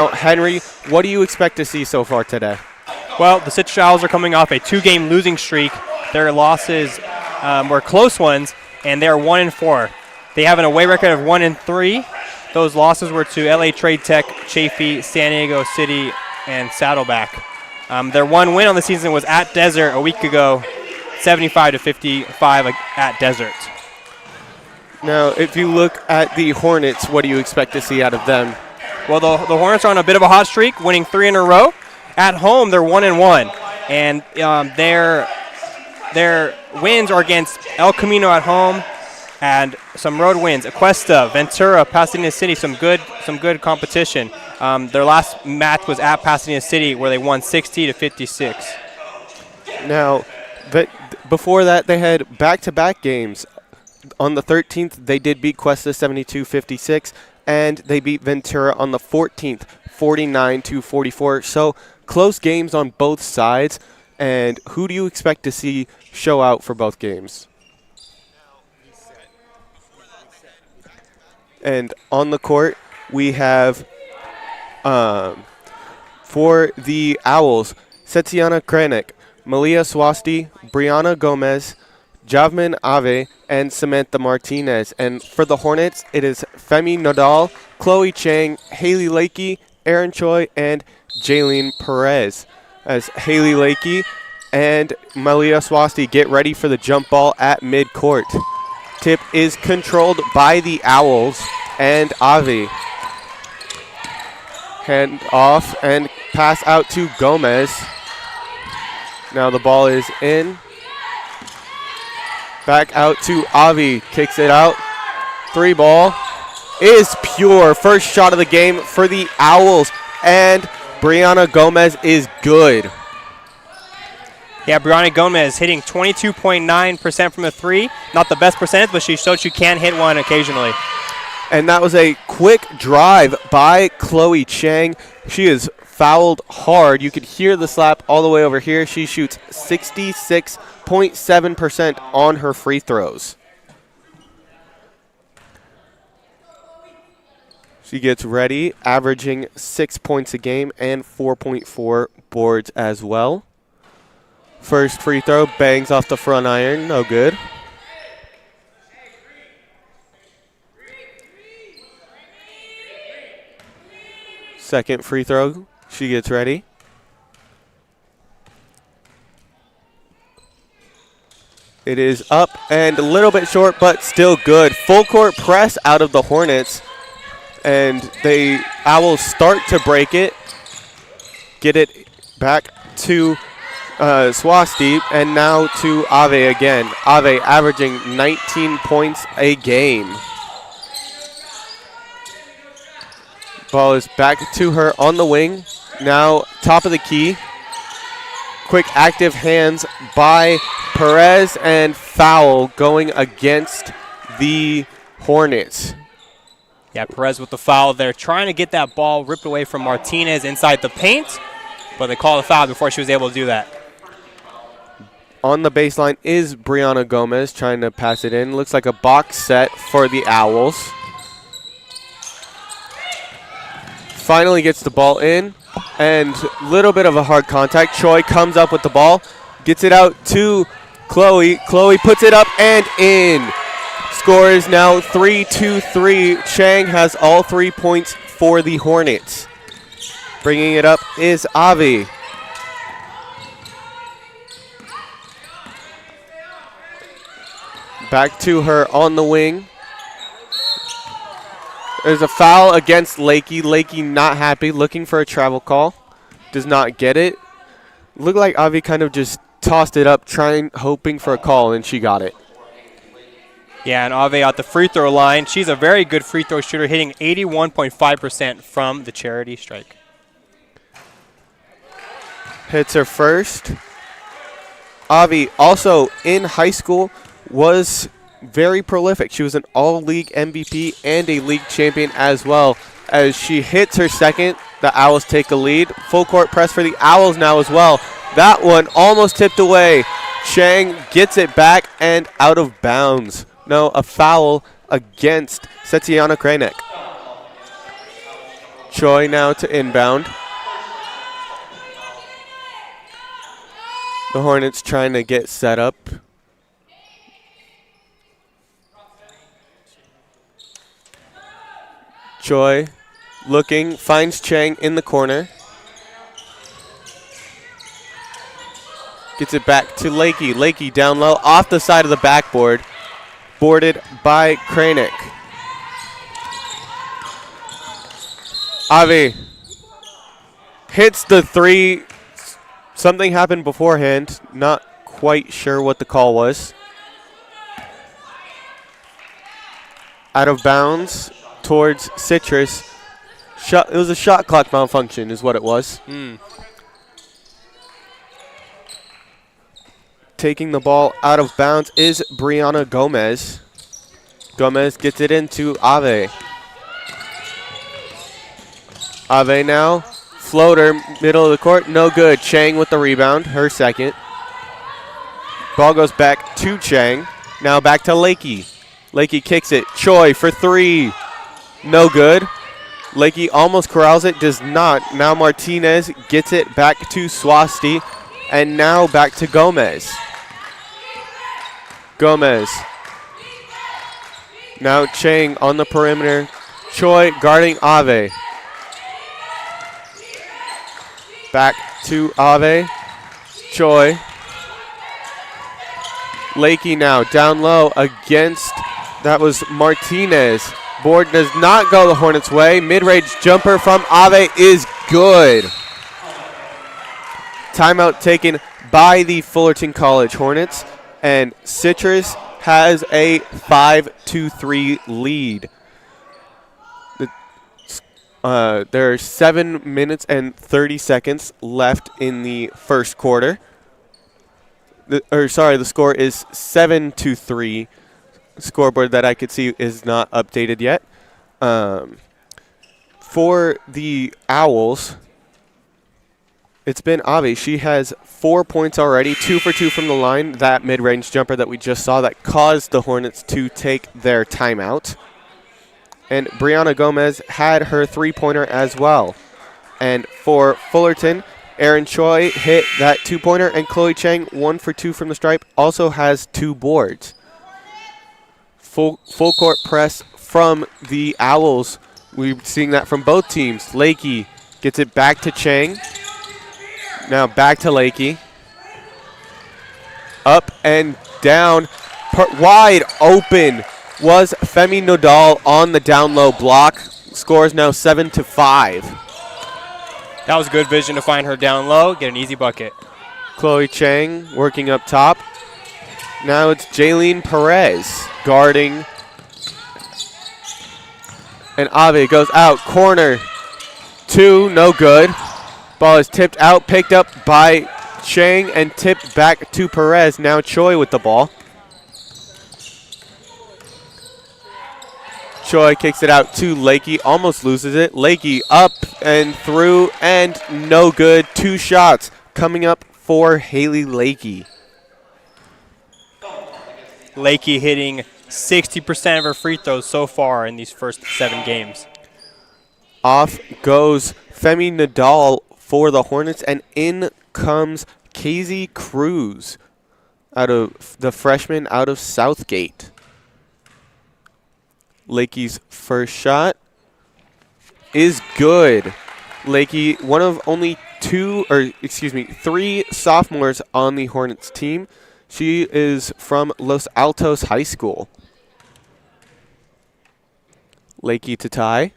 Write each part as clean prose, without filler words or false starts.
Henry, what do you expect to see so far today? Well, the Citrus Owls are coming off a 2-game losing streak. Their losses were close ones, and they're 1-4. They have an away record of 1-3. Those losses were to LA Trade Tech, Chaffey, San Diego City, and Saddleback. Their one win on the season was at Desert a week ago, 75-55 at Desert. Now, if you look at the Hornets, what do you expect to see out of them? Well, the Hornets are on a bit of a hot streak, winning 3 in a row. At home, they're 1-1, and their wins are against El Camino at home and some road wins. Aquesta, Ventura, Pasadena City, some good competition. Their last match was at Pasadena City, where they won 60-56. Now, before that, they had back-to-back games. On the 13th, they did beat Cuesta 72-56, and they beat Ventura on the 14th, 49-44. So close games on both sides. And who do you expect to see show out for both games? And on the court, we have for the Owls, Setiana Kranek, Malia Swasti, Brianna Gomez, Javmin Ave, and Samantha Martinez. And for the Hornets, it is Femi Nodal, Chloe Chang, Haley Lakey, Aaron Choi, and Jaylene Perez. As Haley Lakey and Malia Swasti get ready for the jump ball at midcourt. Tip is controlled by the Owls and Avi. Hand off and pass out to Gomez. Now the ball is in. Back out to Avi. Kicks it out. 3 ball is pure. First shot of the game for the Owls. And Brianna Gomez is good. Yeah, Brianna Gomez hitting 22.9% from the 3. Not the best percentage, but she showed she can hit one occasionally. And that was a quick drive by Chloe Chang. She is fouled hard. You could hear the slap all the way over here. She shoots 66.7% on her free throws. She gets ready, averaging 6 points a game and 4.4 boards as well. First free throw, bangs off the front iron, no good. Second free throw, she gets ready. It is up and a little bit short, but still good. Full court press out of the Hornets. And the Owls start to break it. Get it back to Swasti, and now to Ave again. Ave averaging 19 points a game. Ball is back to her on the wing. Now top of the key. Quick active hands by Perez, and foul going against the Hornets. Yeah, Perez with the foul. They're trying to get that ball ripped away from Martinez inside the paint, but they called a foul before she was able to do that. On the baseline is Brianna Gomez trying to pass it in. Looks like a box set for the Owls. Finally gets the ball in, and a little bit of a hard contact. Choi comes up with the ball, gets it out to Chloe. Chloe puts it up and in. Score is now 3-2-3. Chang has all 3 points for the Hornets. Bringing it up is Avi. Back to her on the wing. There's a foul against Lakey. Lakey not happy, looking for a travel call. Does not get it. Looked like Avi kind of just tossed it up, hoping for a call, and she got it. Yeah, and Ave at the free throw line. She's a very good free throw shooter, hitting 81.5% from the charity strike. Hits her first. Avi, also in high school, was very prolific. She was an all-league MVP and a league champion as well. As she hits her second, the Owls take a lead. Full court press for the Owls now as well. That one almost tipped away. Chang gets it back and out of bounds. No, a foul against Setiana Kranek. Choi now to inbound. The Hornets trying to get set up. Choi looking, finds Chang in the corner. Gets it back to Lakey. Lakey down low, off the side of the backboard. Boarded by Kranick. Avi hits the three. Something happened beforehand. Not quite sure what the call was. Out of bounds towards Citrus. It was a shot clock malfunction is what it was. Taking the ball out of bounds is Brianna Gomez. Gomez gets it into Ave. Ave now. Floater, middle of the court, no good. Chang with the rebound, her second. Ball goes back to Chang. Now back to Lakey. Lakey kicks it. Choi for three. No good. Lakey almost corrals it, does not. Now Martinez gets it back to Swasti. And now back to Gomez. Gomez. Now Chang on the perimeter. Choi guarding Ave. Back to Ave. Choi. Lakey now down low against, that was Martinez. Board does not go the Hornets' way. Mid-range jumper from Ave is good. Timeout taken by the Fullerton College Hornets, and Citrus has a 5-3 lead. There are 7 minutes and 30 seconds left in the first quarter. The score is 7-3. Scoreboard that I could see is not updated yet. For the Owls, it's been Avi. She has 4 points already, 2 for 2 from the line. That mid-range jumper that we just saw that caused the Hornets to take their timeout. And Brianna Gomez had her three-pointer as well. And for Fullerton, Erin Choi hit that two-pointer, and Chloe Chang, 1 for 2 from the stripe, also has 2 boards. Full court press from the Owls. We're seeing that from both teams. Lakey gets it back to Chang. Now back to Lakey. Up and down. Wide open was Femi Nodal on the down low block. Scores now 7-5. That was good vision to find her down low, get an easy bucket. Chloe Chang working up top. Now it's Jaylene Perez guarding. And Ave goes out. Corner. 2, no good. Ball is tipped out, picked up by Chang, and tipped back to Perez. Now Choi with the ball. Choi kicks it out to Lakey, almost loses it. Lakey up and through, and no good. 2 shots coming up for Haley Lakey. Lakey hitting 60% of her free throws so far in these first 7 games. Off goes Femi Nadal for the Hornets, and in comes Casey Cruz, out of the freshman out of Southgate. Lakey's first shot is good. Lakey, one of only 3 sophomores on the Hornets team. She is from Los Altos High School. Lakey to tie.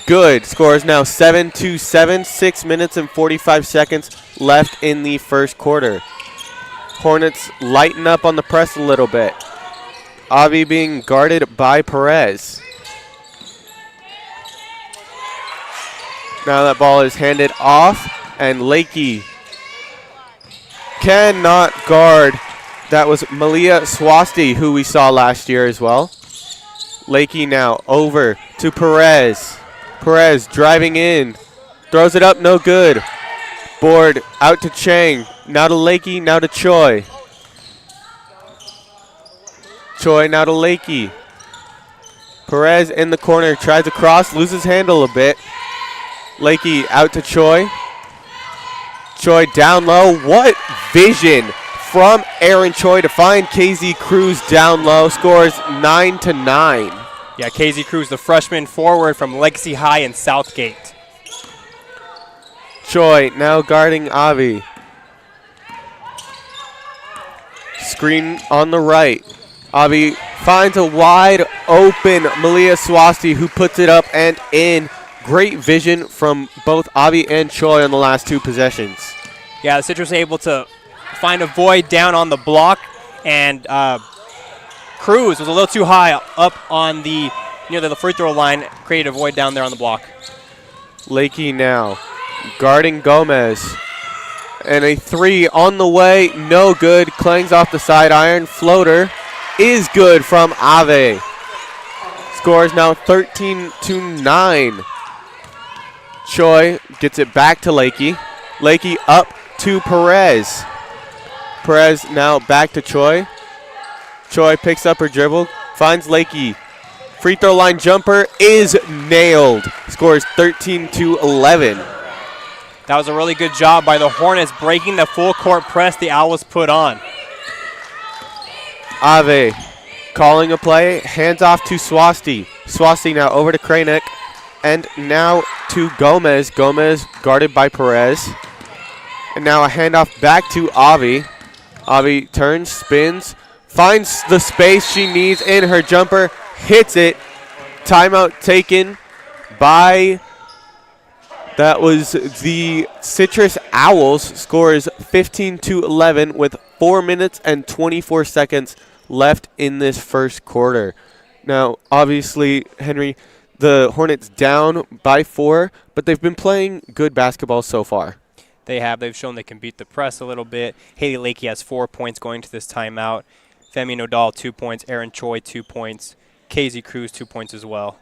Good. Score is now 7-7. 6 minutes and 45 seconds left in the first quarter. Hornets lighten up on the press a little bit. Avi being guarded by Perez. Now that ball is handed off, and Lakey cannot guard. That was Malia Swasti, who we saw last year as well. Lakey now over to Perez. Perez driving in. Throws it up, no good. Board out to Chang. Now to Lakey, now to Choi. Choi now to Lakey. Perez in the corner, tries to cross, loses handle a bit. Lakey out to Choi. Choi down low. What vision from Aaron Choi to find KZ Cruz down low. Scores 9-9. Yeah, KZ Cruz, the freshman forward from Legacy High in Southgate. Choi now guarding Avi. Screen on the right. Avi finds a wide open Malia Swasti who puts it up and in. Great vision from both Avi and Choi on the last two possessions. Yeah, the Citrus able to find a void down on the block, and Cruz was a little too high up on the near the free throw line, created a void down there on the block. Lakey now guarding Gomez. And a three on the way, no good. Clangs off the side iron. Floater is good from Ave. Scores now 13-9. Choi gets it back to Lakey. Lakey up to Perez. Perez now back to Choi. Choi picks up her dribble, finds Lakey. Free throw line jumper is nailed. Scores 13-11. That was a really good job by the Hornets breaking the full court press the Owls put on. Ave calling a play, hands off to Swasti. Swasti now over to Kranek, and now to Gomez. Gomez guarded by Perez. And now a handoff back to Avi. Avi turns, spins, finds the space she needs in her jumper, hits it. Timeout taken by, that was the Citrus Owls. Scores 15-11 with 4 minutes and 24 seconds left in this first quarter. Now, obviously, Henry, the Hornets down by 4, but they've been playing good basketball so far. They have. They've shown they can beat the press a little bit. Haley Lakey has 4 points going to this timeout. Femi Nodal, 2 points. Aaron Choi, 2 points. KZ Cruz, 2 points as well.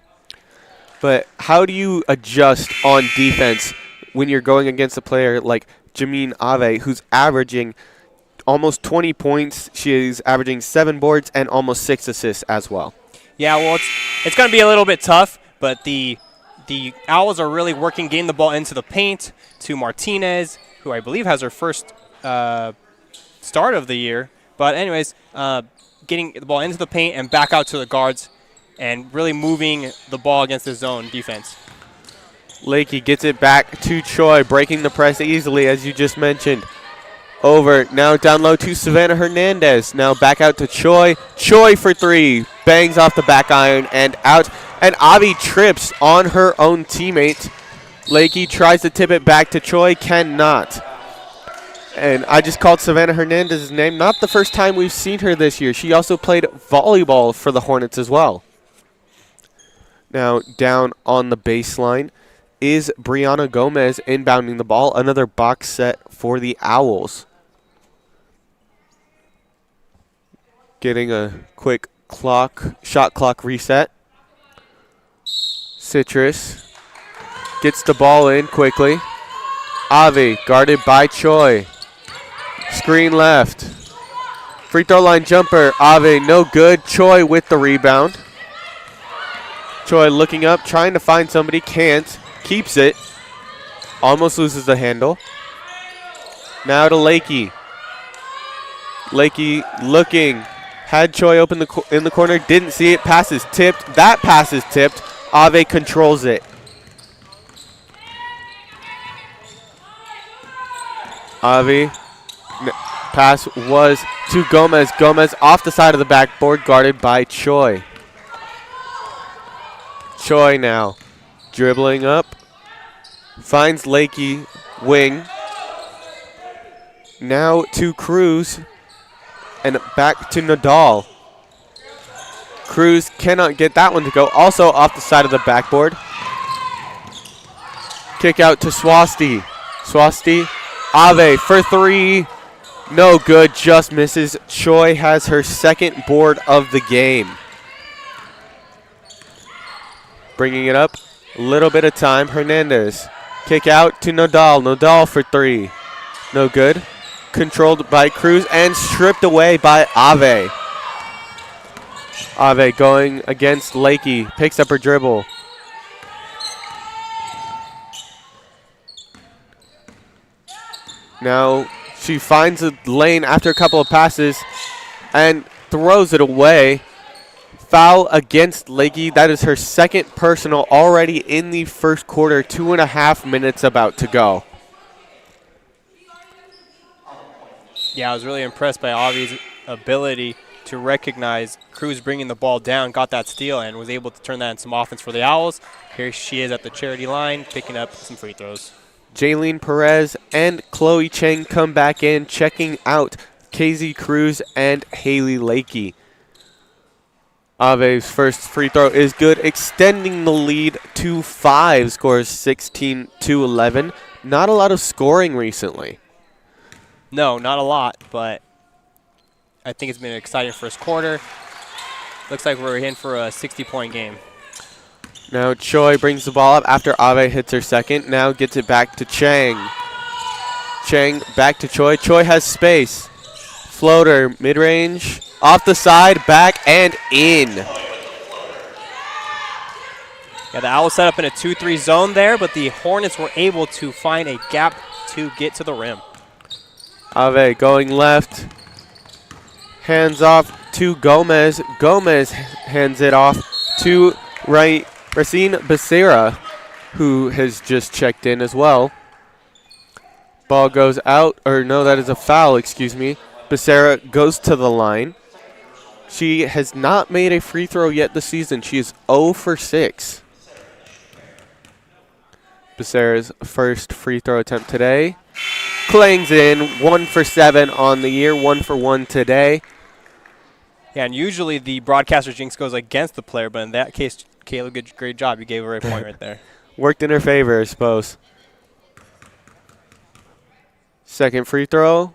But how do you adjust on defense when you're going against a player like Jameen Ave, who's averaging almost 20 points? She is averaging 7 boards and almost 6 assists as well. Yeah, well, it's going to be a little bit tough, but the Owls are really working, getting the ball into the paint to Martinez, who I believe has her first start of the year. But anyways, getting the ball into the paint and back out to the guards and really moving the ball against the zone defense. Lakey gets it back to Choi, breaking the press easily, as you just mentioned. Over, now down low to Savannah Hernandez. Now back out to Choi. Choi for 3. Bangs off the back iron and out. And Avi trips on her own teammate. Lakey tries to tip it back to Choi, cannot. And I just called Savannah Hernandez's name. Not the first time we've seen her this year. She also played volleyball for the Hornets as well. Now down on the baseline is Brianna Gomez inbounding the ball. Another box set for the Owls. Getting a quick shot clock reset. Citrus gets the ball in quickly. Avi guarded by Choi. Screen left. Free throw line jumper. Ave no good. Choi with the rebound. Choi looking up, trying to find somebody. Can't. Keeps it. Almost loses the handle. Now to Lakey. Lakey looking. Had Choi open in the corner. Didn't see it. Pass is tipped. That pass is tipped. Ave controls it. Ave. Pass was to Gomez. Gomez off the side of the backboard, guarded by Choi. Choi now dribbling up. Finds Lakey, wing. Now to Cruz. And back to Nadal. Cruz cannot get that one to go. Also off the side of the backboard. Kick out to Swasti. Swasti. Ave for 3. No good, just misses. Choi has her second board of the game. Bringing it up, a little bit of time. Hernandez. Kick out to Nodal. Nodal for 3. No good. Controlled by Cruz and stripped away by Ave. Ave going against Lakey, picks up her dribble. Now she finds a lane after a couple of passes and throws it away. Foul against Lakey. That is her second personal already in the first quarter. 2.5 minutes about to go. Yeah, I was really impressed by Avi's ability to recognize Cruz bringing the ball down, got that steal, and was able to turn that into some offense for the Owls. Here she is at the charity line, picking up some free throws. Jaylene Perez and Chloe Cheng come back in, checking out KZ Cruz and Haley Lakey. Ave's first free throw is good, extending the lead to 5, scores 16-11. Not a lot of scoring recently. No, not a lot, but I think it's been an exciting first quarter. Looks like we're in for a 60-point game. Now Choi brings the ball up after Ave hits her second. Now gets it back to Chang. Chang back to Choi. Choi has space. Floater, mid-range, off the side, back, and in. Yeah, the Owls set up in a 2-3 zone there, but the Hornets were able to find a gap to get to the rim. Ave going left. Hands off to Gomez. Gomez hands it off to Racine Becerra, who has just checked in as well. Ball goes out, or no, that is a foul, excuse me. Becerra goes to the line. She has not made a free throw yet this season. She is 0 for 6. Becerra's first free throw attempt today. Clangs in, 1 for 7 on the year, 1 for 1 today. Yeah, and usually the broadcaster jinx goes against the player, but in that case, Kayla, great job. You gave her a point right there. Worked in her favor, I suppose. Second free throw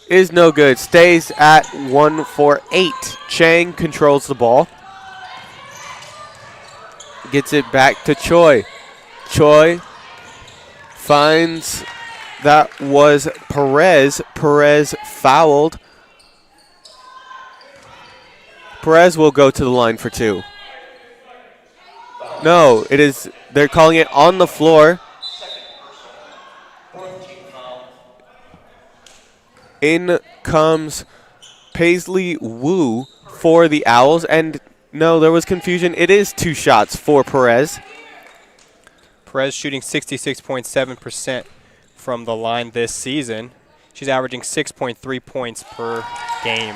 is no good. Stays at 1 for 8. Chang controls the ball. Gets it back to Choi. Choi finds that was Perez. Perez fouled. Perez will go to the line for 2. No, it is. They're calling it on the floor. In comes Paisley Wu for the Owls. And no, there was confusion. It is 2 shots for Perez. Perez shooting 66.7% from the line this season. She's averaging 6.3 points per game.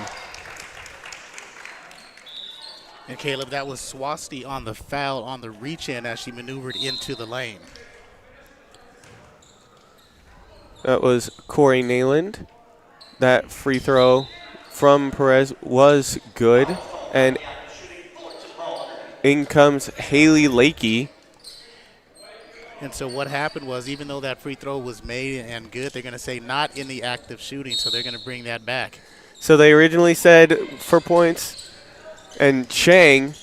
And Caleb, that was Swasti on the foul on the reach-in as she maneuvered into the lane. That was Corey Nayland. That free throw from Perez was good. And in comes Haley Lakey. And so what happened was, even though that free throw was made and good, they're going to say not in the act of shooting, so they're going to bring that back. So they originally said for points. And Chang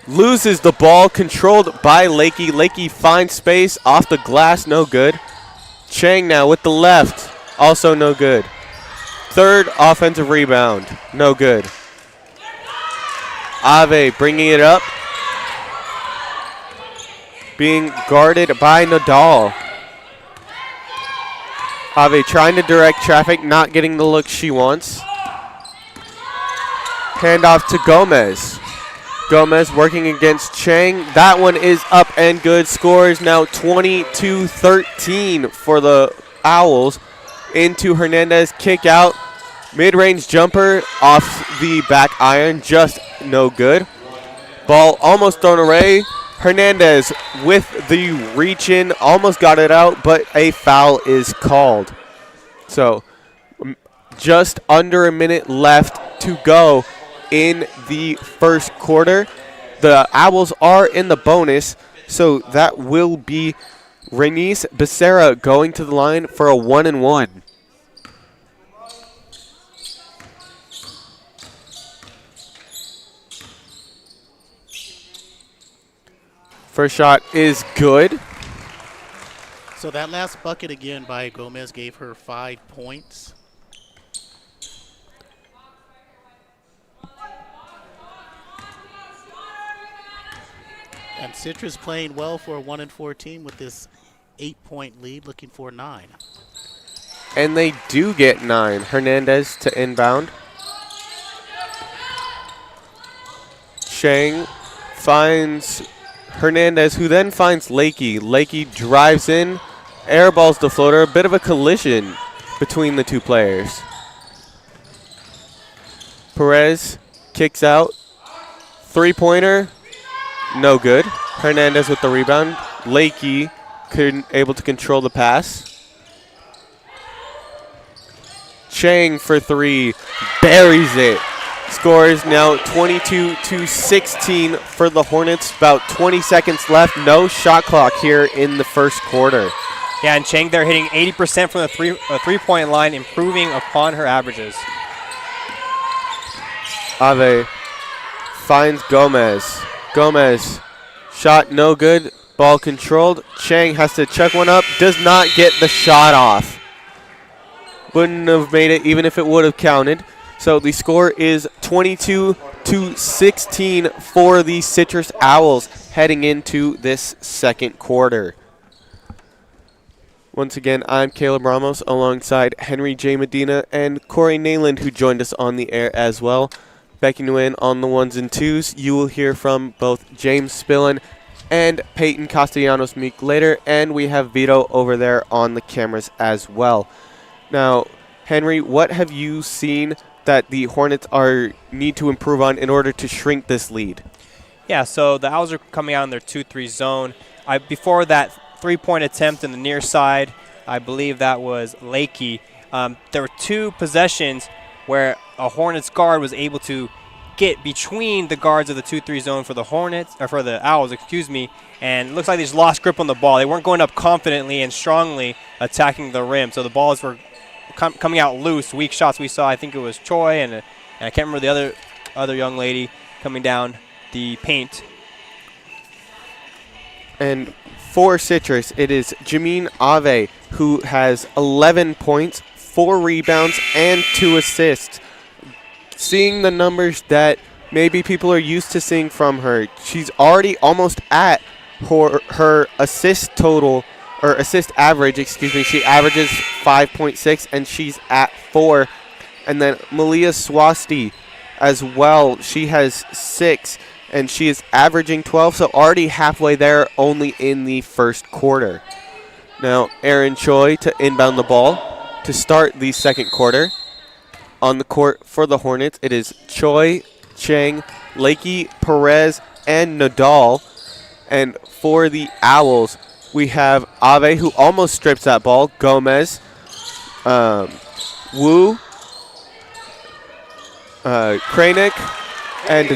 loses the ball, controlled by Lakey. Lakey finds space off the glass, no good. Chang now with the left, also no good. Third offensive rebound, no good. Ave bringing it up. Being guarded by Nadal. Ave trying to direct traffic, not getting the look she wants. Handoff to Gomez. Gomez working against Chang. That one is up and good. Scores now 22-13 for the Owls. Into Hernandez, kick out. Mid-range jumper off the back iron, just no good. Ball almost thrown away. Hernandez with the reach in, almost got it out, but a foul is called. So just under a minute left to go in the first quarter. The Owls are in the bonus, so that will be Renice Becerra going to the line for a 1-and-1. First shot is good. So that last bucket again by Gomez gave her 5 points. And Citrus playing well for a 1-4 team with this 8-point lead, looking for 9. And they do get 9. Hernandez to inbound. Chang finds Hernandez, who then finds Lakey. Lakey drives in, airballs the floater. A bit of a collision between the two players. Perez kicks out. Three-pointer, no good. Hernandez with the rebound. Lakey couldn't able to control the pass. Chang for 3, buries it. Scores now 22-16 for the Hornets. About 20 seconds left. No shot clock here in the first quarter. Yeah, and Chang, they're hitting 80% from the three-point line, improving upon her averages. Ave finds Gomez. Gomez, shot no good. Ball controlled. Chang has to chuck one up. Does not get the shot off. Wouldn't have made it even if it would have counted. So the score is 22-16 for the Citrus Owls heading into this second quarter. Once again, I'm Caleb Ramos alongside Henry J. Medina and Corey Nayland, who joined us on the air as well. Backing you in on the ones and twos, you will hear from both James Spillin and Peyton Castellanos-Meek later, and we have Vito over there on the cameras as well. Now, Henry, what have you seen that the Hornets need to improve on in order to shrink this lead? Yeah, so the Owls are coming out in their 2-3 zone. Before that three-point attempt in the near side, I believe that was Lakey. There were 2 possessions where a Hornets guard was able to get between the guards of the 2-3 zone for the Hornets, or for the Owls, excuse me, and it looks like they just lost grip on the ball. They weren't going up confidently and strongly attacking the rim, so the balls were coming out loose. Weak shots we saw, I think it was Choi, and I can't remember the other young lady coming down the paint. And for Citrus, it is Jameen Ave, who has 11 points, 4 rebounds, and 2 assists. Seeing the numbers that maybe people are used to seeing from her, she's already almost at her assist total, or assist average, excuse me. She averages 5.6, and she's at 4. And then Malia Swasti as well. She has 6, and she is averaging 12, so already halfway there only in the first quarter. Now, Aaron Choi to inbound the ball to start the second quarter. On the court for the Hornets, it is Choi, Chang, Lakey, Perez, and Nadal. And for the Owls, we have Ave, who almost strips that ball, Gomez, Wu, Kranick, and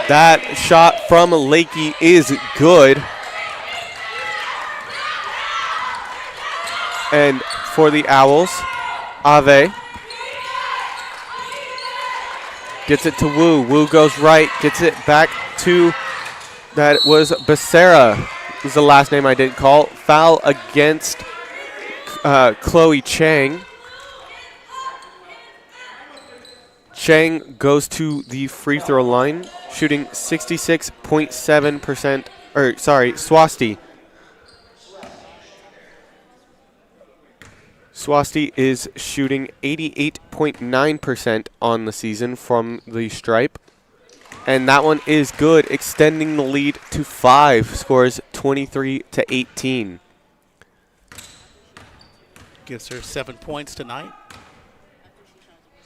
that shot from Lakey is good. And for the Owls, Ave gets it to Wu. Wu goes right, gets it back to, that was Becerra, was the last name I didn't call. Foul against Chloe Chang. Chang goes to the free throw line, shooting 66.7%, or sorry, Swasti. Swasti is shooting 88.9% on the season from the stripe. And that one is good, extending the lead to 5. Scores 23-18. Gives her 7 points tonight.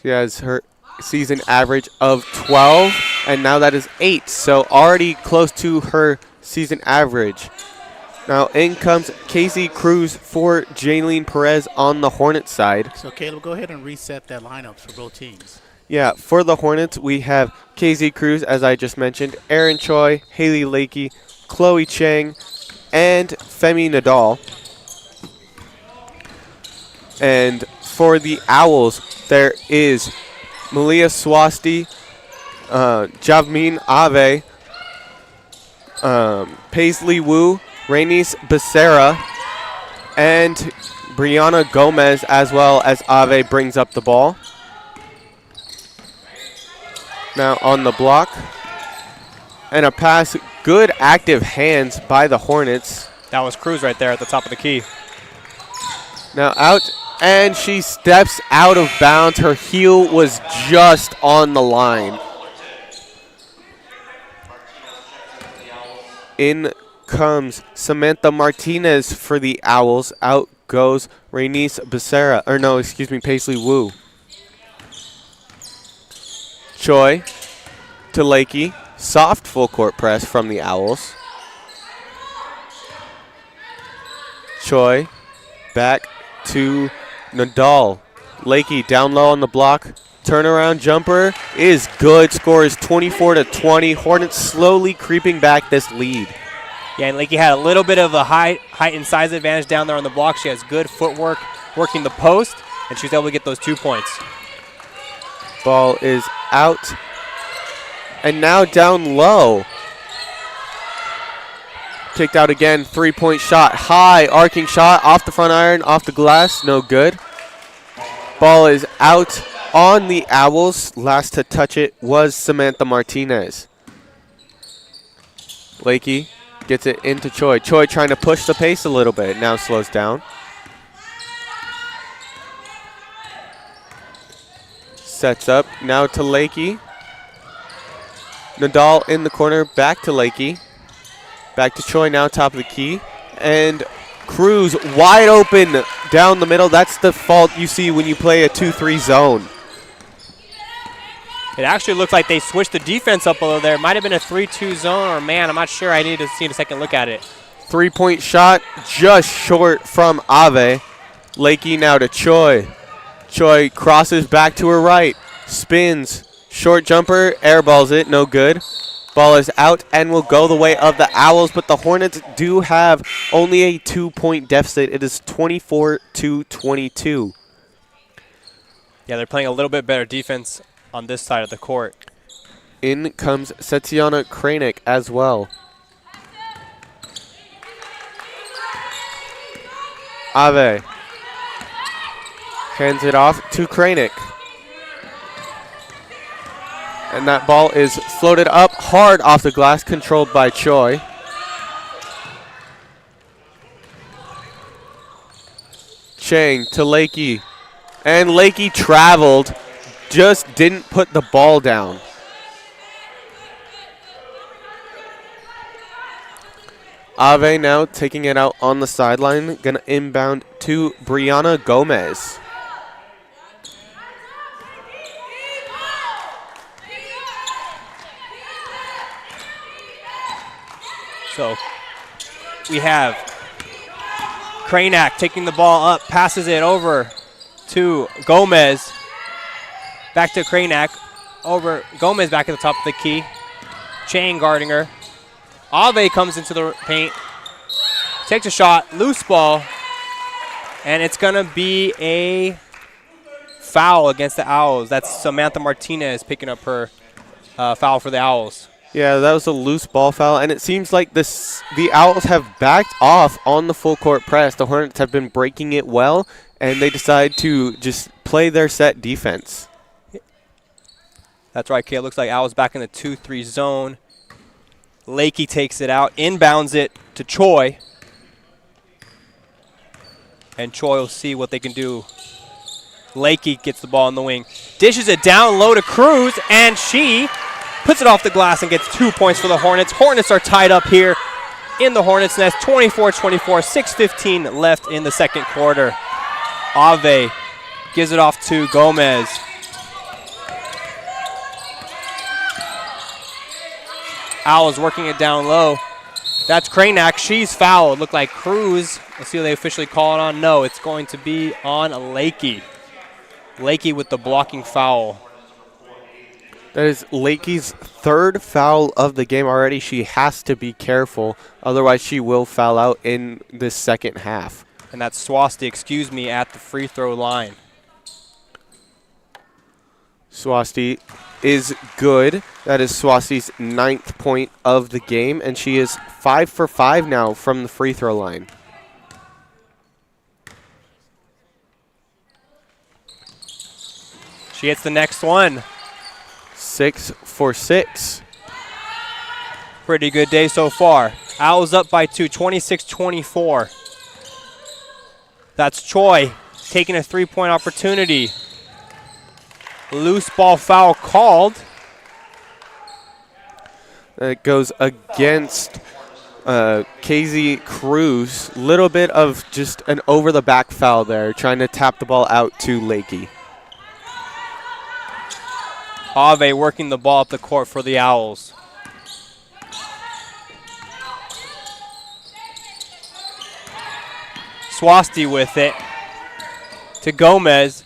She has her season average of 12, and now that is 8. So already close to her season average. Now in comes Casey Cruz for Jaylene Perez on the Hornets side. So Caleb, go ahead and reset that lineup for both teams. Yeah, for the Hornets, we have KZ Cruz, as I just mentioned, Aaron Choi, Haley Lakey, Chloe Chang, and Femi Nadal. And for the Owls, there is Malia Swasti, Javmin Ave, Paisley Wu, Rainice Becerra, and Brianna Gomez, as well as Ave brings up the ball. Now on the block, and a pass Good active hands by the Hornets. That was Cruz right there at the top of the key. Now out, and she steps out of bounds. Her heel was just on the line. In comes Samantha Martinez for the Owls. Out goes Rainice Becerra, or no, excuse me, Paisley Wu. Choi to Lakey. Soft full court press from the Owls. Choi back to Nadal. Lakey down low on the block. Turnaround jumper is good. Score is 24-20. Hornets slowly creeping back this lead. Yeah, and Lakey had a little bit of a height and size advantage down there on the block. She has good footwork working the post, and she was able to get those 2 points. Ball is out. And now down low. Kicked out again. 3-point shot. High arcing shot off the front iron, off the glass. No good. Ball is out on the Owls. Last to touch it was Samantha Martinez. Lakey gets it into Choi. Choi trying to push the pace a little bit. Now slows down. Sets up. Now to Lakey. Nadal in the corner. Back to Lakey. Back to Choi now, top of the key. And Cruz wide open down the middle. That's the fault you see when you play a 2-3 zone. It actually looked like they switched the defense up a little there. It might have been a 3-2 zone, or man, I'm not sure. I need to see a second look at it. 3-point shot just short from Ave. Lakey now to Choi. Choi crosses back to her right. Spins. Short jumper, airballs it, no good. Ball is out and will go the way of the Owls, but the Hornets do have only a 2-point deficit. It is 24-22. Yeah, they're playing a little bit better defense on this side of the court. In comes Setiana Kranik as well. Ave hands it off to Kranik. And that ball is floated up hard off the glass, controlled by Choi. Chang to Lakey. And Lakey traveled, just didn't put the ball down. Ave now taking it out on the sideline. Gonna inbound to Brianna Gomez. So we have Kranak taking the ball up, passes it over to Gomez. Back to Kranak. Over Gomez back at the top of the key. Chang guarding her. Ave comes into the paint. Takes a shot. Loose ball. And it's going to be a foul against the Owls. That's Samantha Martinez picking up her foul for the Owls. Yeah, that was a loose ball foul, and it seems like the Owls have backed off on the full court press. The Hornets have been breaking it well, and they decide to just play their set defense. That's right, Kay. It looks like Owls back in the 2-3 zone. Lakey takes it out, inbounds it to Choi. And Choi will see what they can do. Lakey gets the ball in the wing. Dishes it down low to Cruz, and she puts it off the glass and gets 2 points for the Hornets. Hornets are tied up here in the Hornets' nest, 24-24, 6:15 left in the second quarter. Ave gives it off to Gomez. Owls working it down low. That's Kranak. She's fouled. Looked like Cruz. Let's see what they officially call it on. No, it's going to be on Lakey. Lakey with the blocking foul. That is Lakey's third foul of the game already. She has to be careful. Otherwise, she will foul out in this second half. And that's Swasti, at the free throw line. Swasti is good. That is Swasti's 9th point of the game, and she is 5 for 5 now from the free throw line. She hits the next one. 6 for 6. Pretty good day so far. Owls up by 2, 26-24. That's Choi taking a three-point opportunity. Loose ball foul called. It goes against KZ Cruz. Little bit of just an over-the-back foul there, trying to tap the ball out to Lakey. Ave working the ball up the court for the Owls. Swasti with it to Gomez.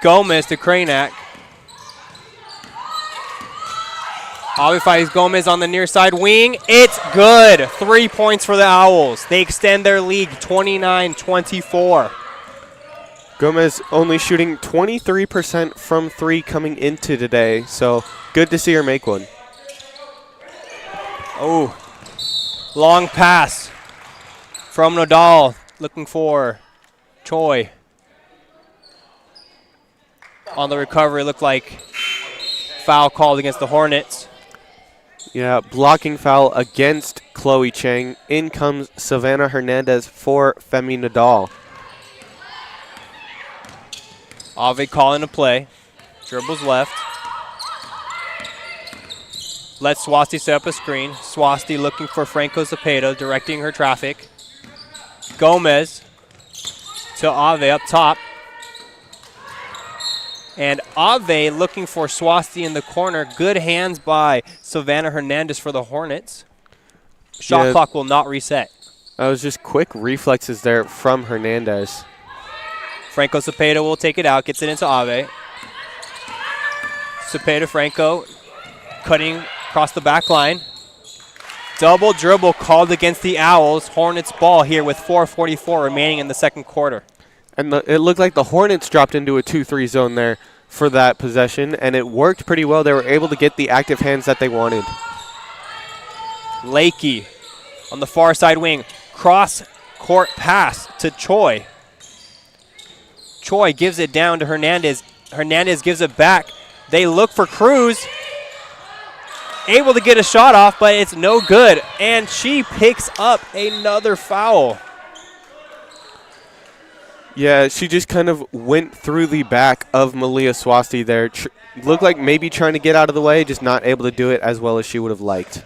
Gomez to Kranak. Ave finds Gomez on the near side wing. It's good. 3 points for the Owls. They extend their lead 29-24. Gomez only shooting 23% from 3 coming into today, so good to see her make one. Oh, long pass from Nadal, looking for Choi. On the recovery, looked like foul called against the Hornets. Yeah, blocking foul against Chloe Chang. In comes Savannah Hernandez for Femi Nadal. Ave calling a play. Dribbles left. Let Swasti set up a screen. Swasti looking for Franco Zapata, directing her traffic. Gomez to Ave up top. And Ave looking for Swasti in the corner. Good hands by Savannah Hernandez for the Hornets. Shot clock will not reset. That was just quick reflexes there from Hernandez. Franco Zapata will take it out, gets it into Ave. Zapata Franco cutting across the back line. Double dribble called against the Owls. Hornets ball here with 4:44 remaining in the second quarter. And it looked like the Hornets dropped into a 2-3 zone there for that possession, and it worked pretty well. They were able to get the active hands that they wanted. Lakey on the far side wing. Cross-court pass to Choi. Choi gives it down to Hernandez. Hernandez gives it back. They look for Cruz. Able to get a shot off, but it's no good. And she picks up another foul. Yeah, she just kind of went through the back of Malia Swasti there. Looked like maybe trying to get out of the way, just not able to do it as well as she would have liked.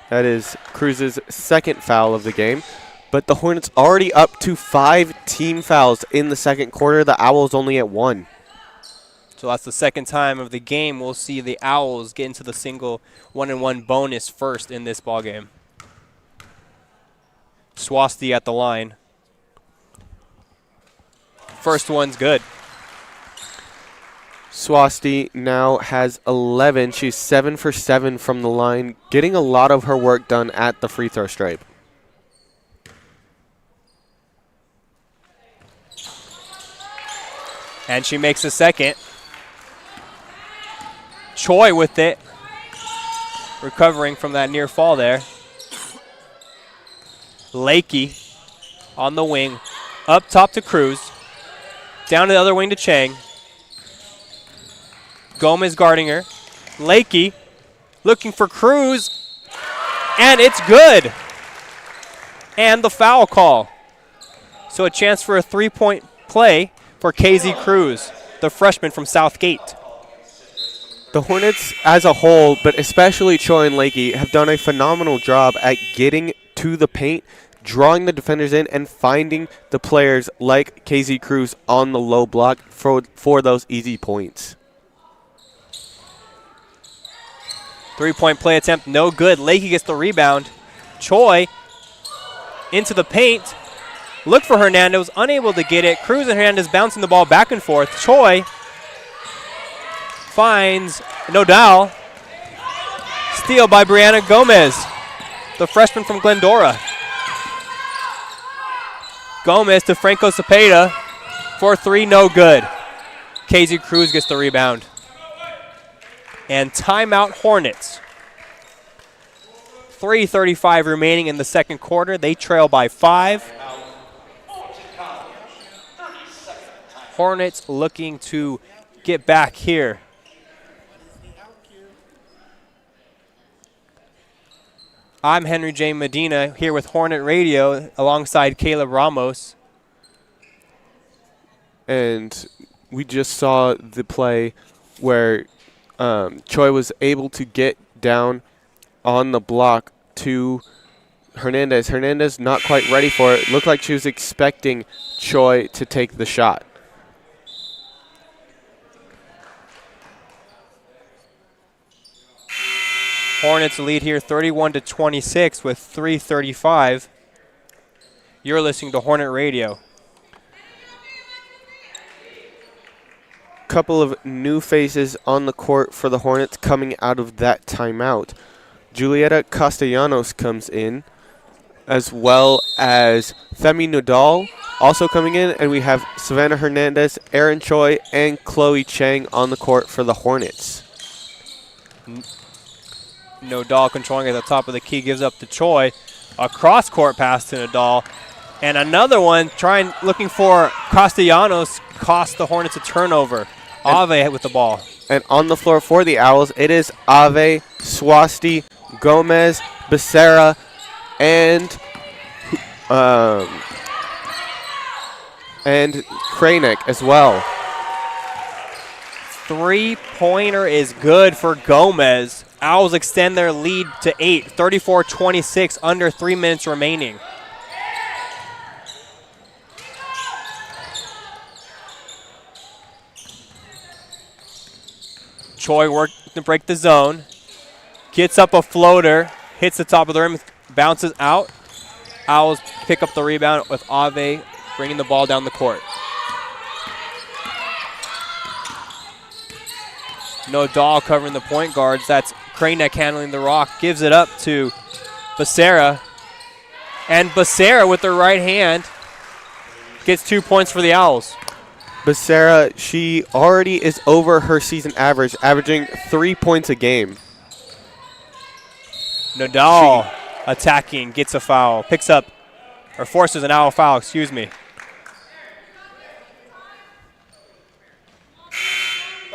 That is Cruz's second foul of the game. But the Hornets already up to 5 team fouls in the second quarter. The Owls only at 1. So that's the second time of the game we'll see the Owls get into the single 1-and-1 bonus first in this ballgame. Swasti at the line. First one's good. Swasti now has 11. She's 7 for 7 from the line, getting a lot of her work done at the free throw stripe. And she makes a second. Choi with it. Recovering from that near fall there. Lakey on the wing. Up top to Cruz. Down to the other wing to Chang. Gomez guarding her. Lakey looking for Cruz. And it's good. And the foul call. So a chance for a three-point play for KZ Cruz, the freshman from Southgate. The Hornets as a whole, but especially Choi and Lakey, have done a phenomenal job at getting to the paint, drawing the defenders in, and finding the players like KZ Cruz on the low block for those easy points. Three-point play attempt, no good. Lakey gets the rebound. Choi into the paint. Look for Hernandez, unable to get it. Cruz and Hernandez bouncing the ball back and forth. Choi finds Nodal. Steal by Brianna Gomez, the freshman from Glendora. Gomez to Franco Zapata for 3, no good. KZ Cruz gets the rebound. And timeout Hornets. 3:35 remaining in the second quarter. They trail by 5. Hornets looking to get back here. I'm Henry J. Medina here with Hornet Radio alongside Caleb Ramos. And we just saw the play where Choi was able to get down on the block to Hernandez. Hernandez not quite ready for it. Looked like she was expecting Choi to take the shot. Hornets lead here 31-26 with 3:35. You're listening to Hornet Radio. Couple of new faces on the court for the Hornets coming out of that timeout. Julieta Castellanos comes in, as well as Femi Nodal also coming in, and we have Savannah Hernandez, Erin Choi, and Chloe Chang on the court for the Hornets. Nodal controlling at the top of the key, gives up to Choi. A cross-court pass to Nodal. And another one looking for Castellanos, cost the Hornets a turnover. Ave with the ball. And on the floor for the Owls, it is Ave, Swasti, Gomez, Becerra, and Kranek as well. Three-pointer is good for Gomez. Owls extend their lead to 8, 34-26, under 3 minutes remaining. Choi worked to break the zone. Gets up a floater, hits the top of the rim, bounces out. Owls pick up the rebound with Ave bringing the ball down the court. Nodal covering the point guards. That's Kranek handling the rock. Gives it up to Becerra. And Becerra with the right hand gets 2 points for the Owls. Becerra, she already is over her season average, averaging 3 points a game. Nodal attacking, gets a foul. Picks up, or forces an Owl foul, excuse me.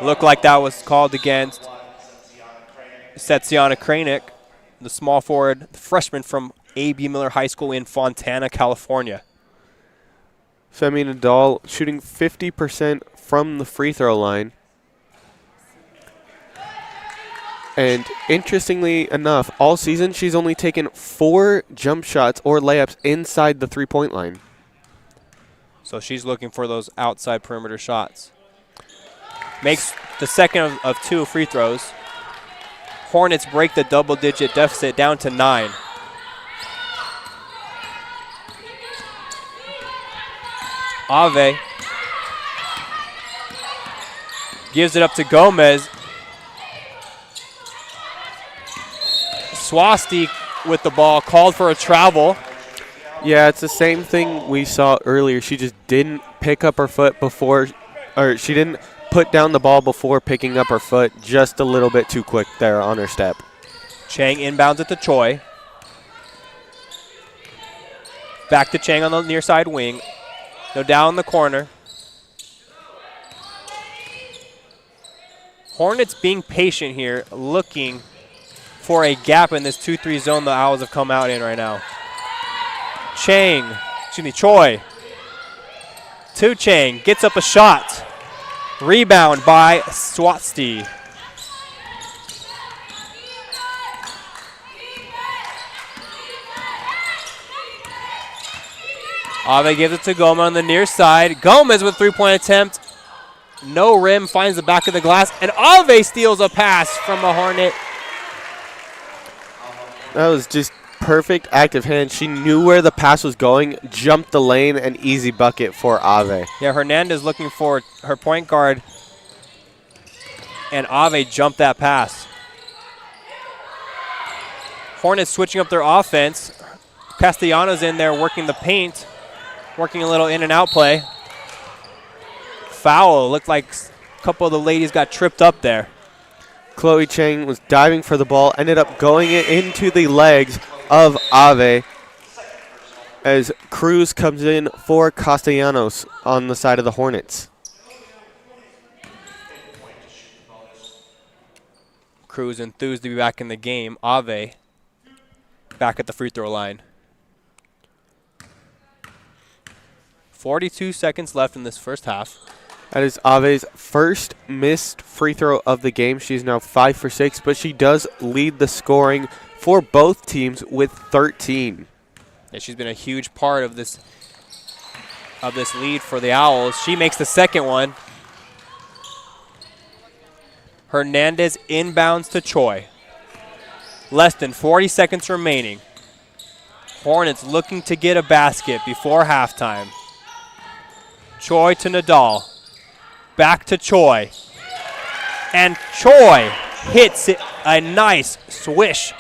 Looked like that was called against Setziana Kranek, the small forward, the freshman from A.B. Miller High School in Fontana, California. Femi Nodal shooting 50% from the free throw line. And interestingly enough, all season she's only taken 4 jump shots or layups inside the three-point line. So she's looking for those outside perimeter shots. Makes the second of 2 free throws. Hornets break the double-digit deficit down to 9. Ave gives it up to Gomez. Swasti with the ball, called for a travel. Yeah, it's the same thing we saw earlier. She just didn't pick up her foot before, or she didn't put down the ball before picking up her foot, just a little bit too quick there on her step. Chang inbounds it to Choi. Back to Chang on the near side wing. No down the corner. Hornets being patient here, looking for a gap in this 2-3 zone the Owls have come out in right now. Choi. To Chang, gets up a shot. Rebound by Swasti. Ave gives it to Gomez on the near side. Gomez with 3-point attempt. No rim, finds the back of the glass. And Ave steals a pass from a Hornet. That was just perfect active hand. She knew where the pass was going, jumped the lane, and easy bucket for Ave. Yeah, Hernandez looking for her point guard. And Ave jumped that pass. Hornets switching up their offense. Castellanos in there working the paint. Working a little in and out play. Foul. Looked like a couple of the ladies got tripped up there. Chloe Chang was diving for the ball, ended up going into the legs of Ave as Cruz comes in for Castellanos on the side of the Hornets. Cruz enthused to be back in the game. Ave back at the free throw line. 42 seconds left in this first half. That is Ave's first missed free throw of the game. She's now 5 for 6, but she does lead the scoring for both teams with 13. Yeah, she's been a huge part of this lead for the Owls. She makes the second one. Hernandez inbounds to Choi. Less than 40 seconds remaining. Hornets looking to get a basket before halftime. Choi to Nadal. Back to Choi. And Choi hits it a nice swish.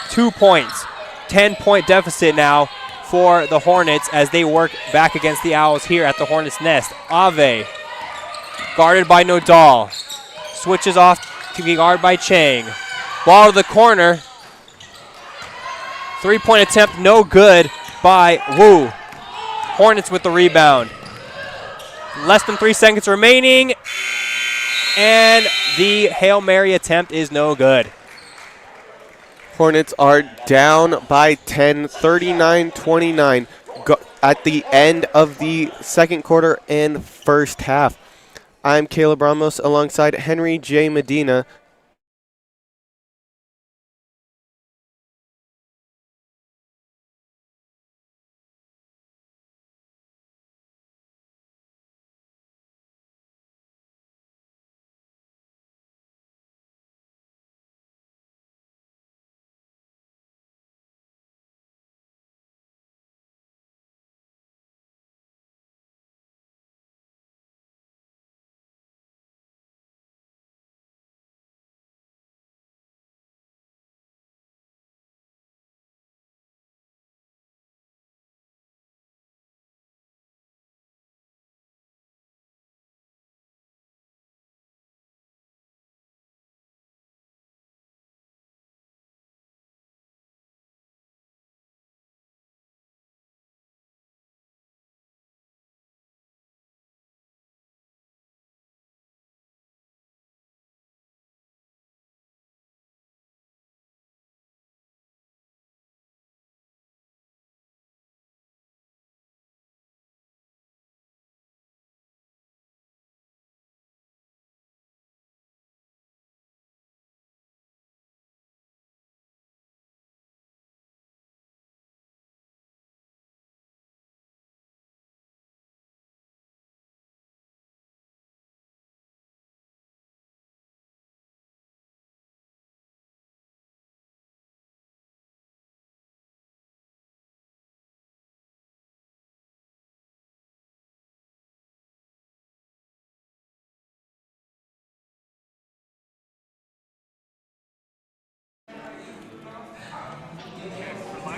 2 points. 10-point deficit now for the Hornets as they work back against the Owls here at the Hornets' nest. Ave, guarded by Nadal. Switches off to be guarded by Chang. Ball to the corner. 3-point attempt, no good by Wu. Hornets with the rebound. Less than 3 seconds remaining. And the Hail Mary attempt is no good. Hornets are down by 10, 39-29 at the end of the second quarter and first half. I'm Caleb Ramos alongside Henry J. Medina.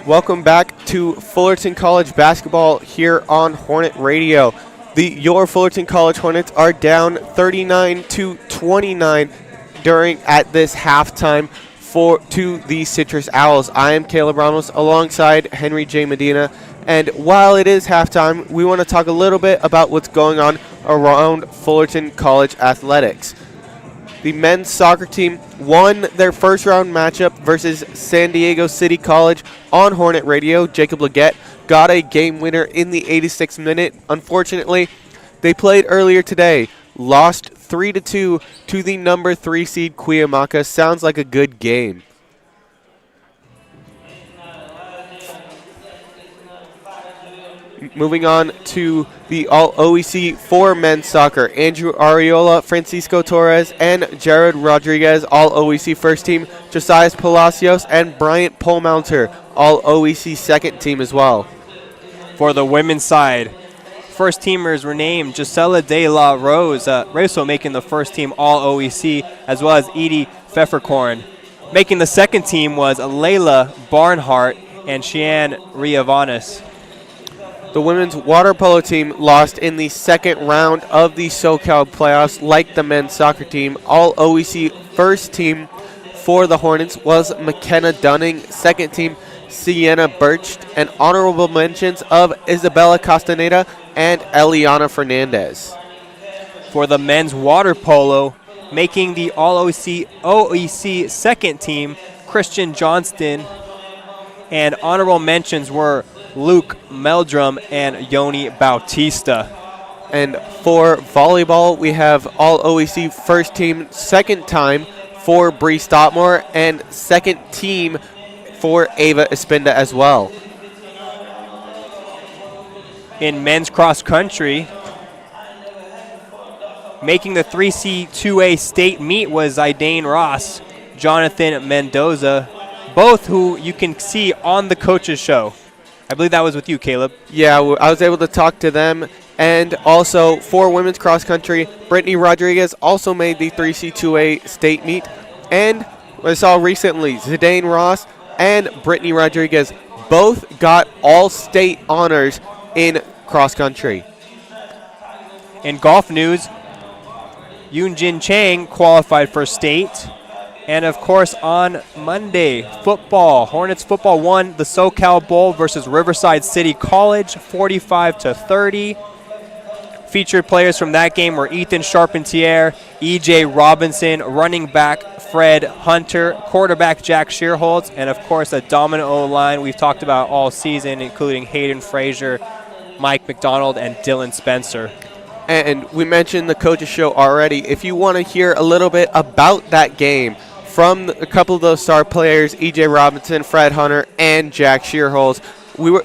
Welcome back to Fullerton College basketball here on Hornet Radio. Your Fullerton College Hornets are down 39-29 at this halftime to the Citrus Owls. I am Caleb Ramos alongside Henry J. Medina, and while it is halftime, we want to talk a little bit about what's going on around Fullerton College athletics. The men's soccer team won their first round matchup versus San Diego City College on Hornet Radio. Jacob Leggett got a game winner in the 86th minute. Unfortunately, they played earlier today, lost 3-2 to the number 3 seed Cuyamaca. Sounds like a good game. Moving on to the All-OEC for men's soccer. Andrew Ariola, Francisco Torres, and Jared Rodriguez, All-OEC first team. Josias Palacios and Bryant Polmounter, All-OEC second team as well. For the women's side, first teamers were named Gisela de la Rosa making the first team All-OEC, as well as Edie Pfefferkorn. Making the second team was Layla Barnhart and Cheyenne Riavanis. The women's water polo team lost in the second round of the SoCal playoffs like the men's soccer team. All-OEC first team for the Hornets was McKenna Dunning. Second team, Sienna Birch. And honorable mentions of Isabella Castaneda and Eliana Fernandez. For the men's water polo, making the All-OEC second team, Christian Johnston And honorable mentions were Luke Meldrum and Yoni Bautista. And for volleyball, we have all OEC first team, second time for Bree Stottmore, and second team for Ava Espinda as well. In men's cross country, making the 3C2A state meet was Idane Ross, Jonathan Mendoza, both who you can see on the coaches show. I believe that was with you, Caleb. Yeah, I was able to talk to them. And also for women's cross country, Brittany Rodriguez also made the 3C2A state meet. And I saw recently Zidane Ross and Brittany Rodriguez both got all state honors in cross country. In golf news, Yoonjin Chang qualified for state. And, of course, on Monday, football. Hornets football won the SoCal Bowl versus Riverside City College, 45-30. Featured players from that game were Ethan Charpentier, E.J. Robinson, running back Fred Hunter, quarterback Jack Shearholtz, and, of course, a dominant O-line we've talked about all season, including Hayden Frazier, Mike McDonald, and Dylan Spencer. And we mentioned the coaches show already. If you want to hear a little bit about that game from a couple of those star players, E.J. Robinson, Fred Hunter, and Jack Shearholtz,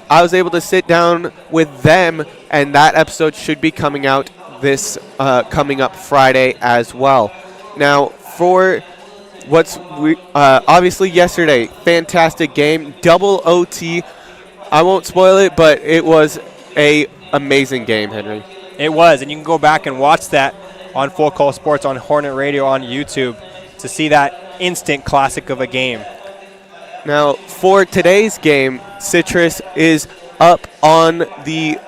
I was able to sit down with them, and that episode should be coming out this coming up Friday as well. Now, for obviously yesterday, fantastic game, double OT. I won't spoil it, but it was a amazing game, Henry. It was, and you can go back and watch that on Full Call Sports on Hornet Radio on YouTube to see that instant classic of a game. Now, for today's game, Citrus is up on the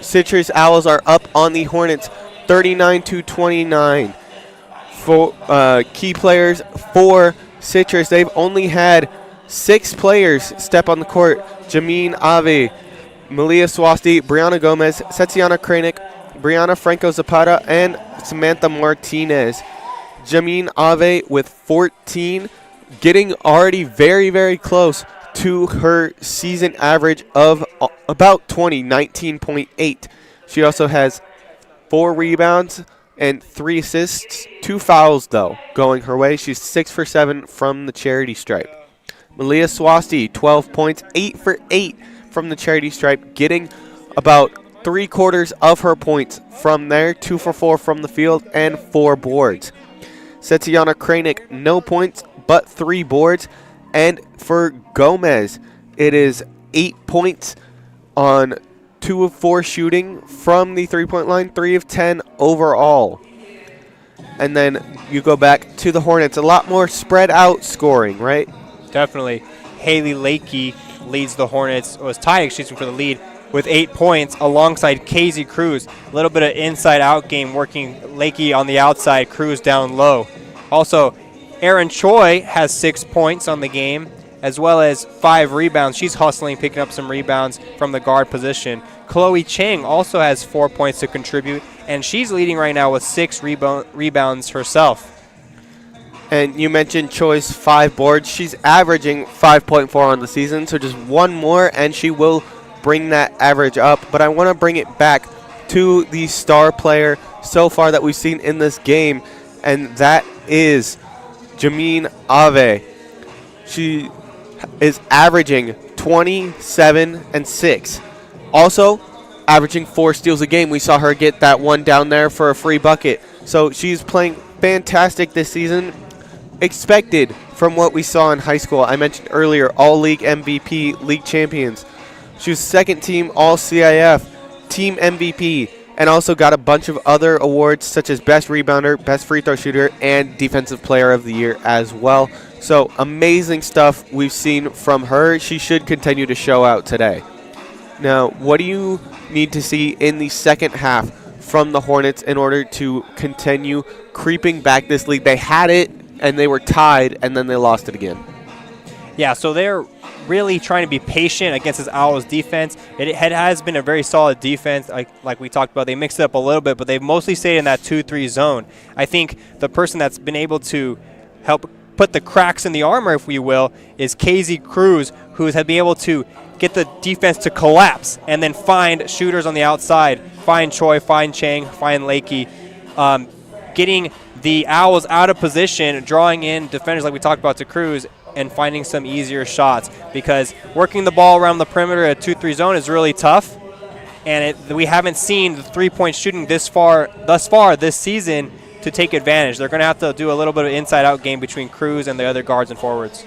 Citrus Owls are up on the Hornets 39-29. For key players for Citrus, they've only had 6 players step on the court. Jameen Ave, Malia Swasti, Brianna Gomez, Setziana Kranik, Brianna Franco Zapata, and Samantha Martinez. Jameen Ave with 14, getting already very, very close to her season average of about 19.8. She also has 4 rebounds and 3 assists, 2 fouls, though, going her way. She's 6 for 7 from the charity stripe. Malia Swasti, 12 points, 8 for 8 from the charity stripe, getting about 3/4 of her points from there, 2 for 4 from the field, and 4 boards. Setziana Kranik, no points, but 3 boards. And for Gomez, it is 8 points on 2 of 4 shooting from the 3-point line, 3 of 10 overall. And then you go back to the Hornets, a lot more spread out scoring, right? Definitely. Haley Lakey leads the Hornets, was tied, for the lead with 8 points alongside Casey Cruz. A little bit of inside-out game working Lakey on the outside, Cruz down low. Also, Erin Choi has 6 points on the game, as well as 5 rebounds. She's hustling, picking up some rebounds from the guard position. Chloe Chang also has 4 points to contribute, and she's leading right now with 6 rebounds herself. And you mentioned Choi's 5 boards. She's averaging 5.4 on the season, so just 1 more, and she will bring that average up. But I want to bring it back to the star player so far that we've seen in this game, and that is Jameen Ave. She is averaging 27 and 6. Also, averaging 4 steals a game. We saw her get that one down there for a free bucket. So she's playing fantastic this season. Expected from what we saw in high school. I mentioned earlier, all-league MVP, league champions. She was second team all-CIF, team MVP, and also got a bunch of other awards such as best rebounder, best free throw shooter, and defensive player of the year as well. So amazing stuff we've seen from her. She should continue to show out today. Now, what do you need to see in the second half from the Hornets in order to continue creeping back this league? They had it, and they were tied, and then they lost it again. Yeah, so they're really trying to be patient against this Owls defense. It has been a very solid defense, like we talked about. They mixed it up a little bit, but they've mostly stayed in that 2-3 zone. I think the person that's been able to help put the cracks in the armor, if we will, is KZ Cruz, who has been able to get the defense to collapse and then find shooters on the outside, find Choi, find Chang, find Lakey, getting the Owls out of position, drawing in defenders like we talked about to Cruz, and finding some easier shots, because working the ball around the perimeter at 2-3 zone is really tough, and we haven't seen the three-point shooting thus far this season to take advantage. They're going to have to do a little bit of inside-out game between Cruz and the other guards and forwards.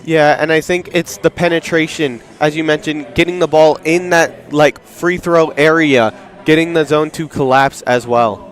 Yeah, and I think it's the penetration, as you mentioned, getting the ball in that like free throw area, getting the zone to collapse as well.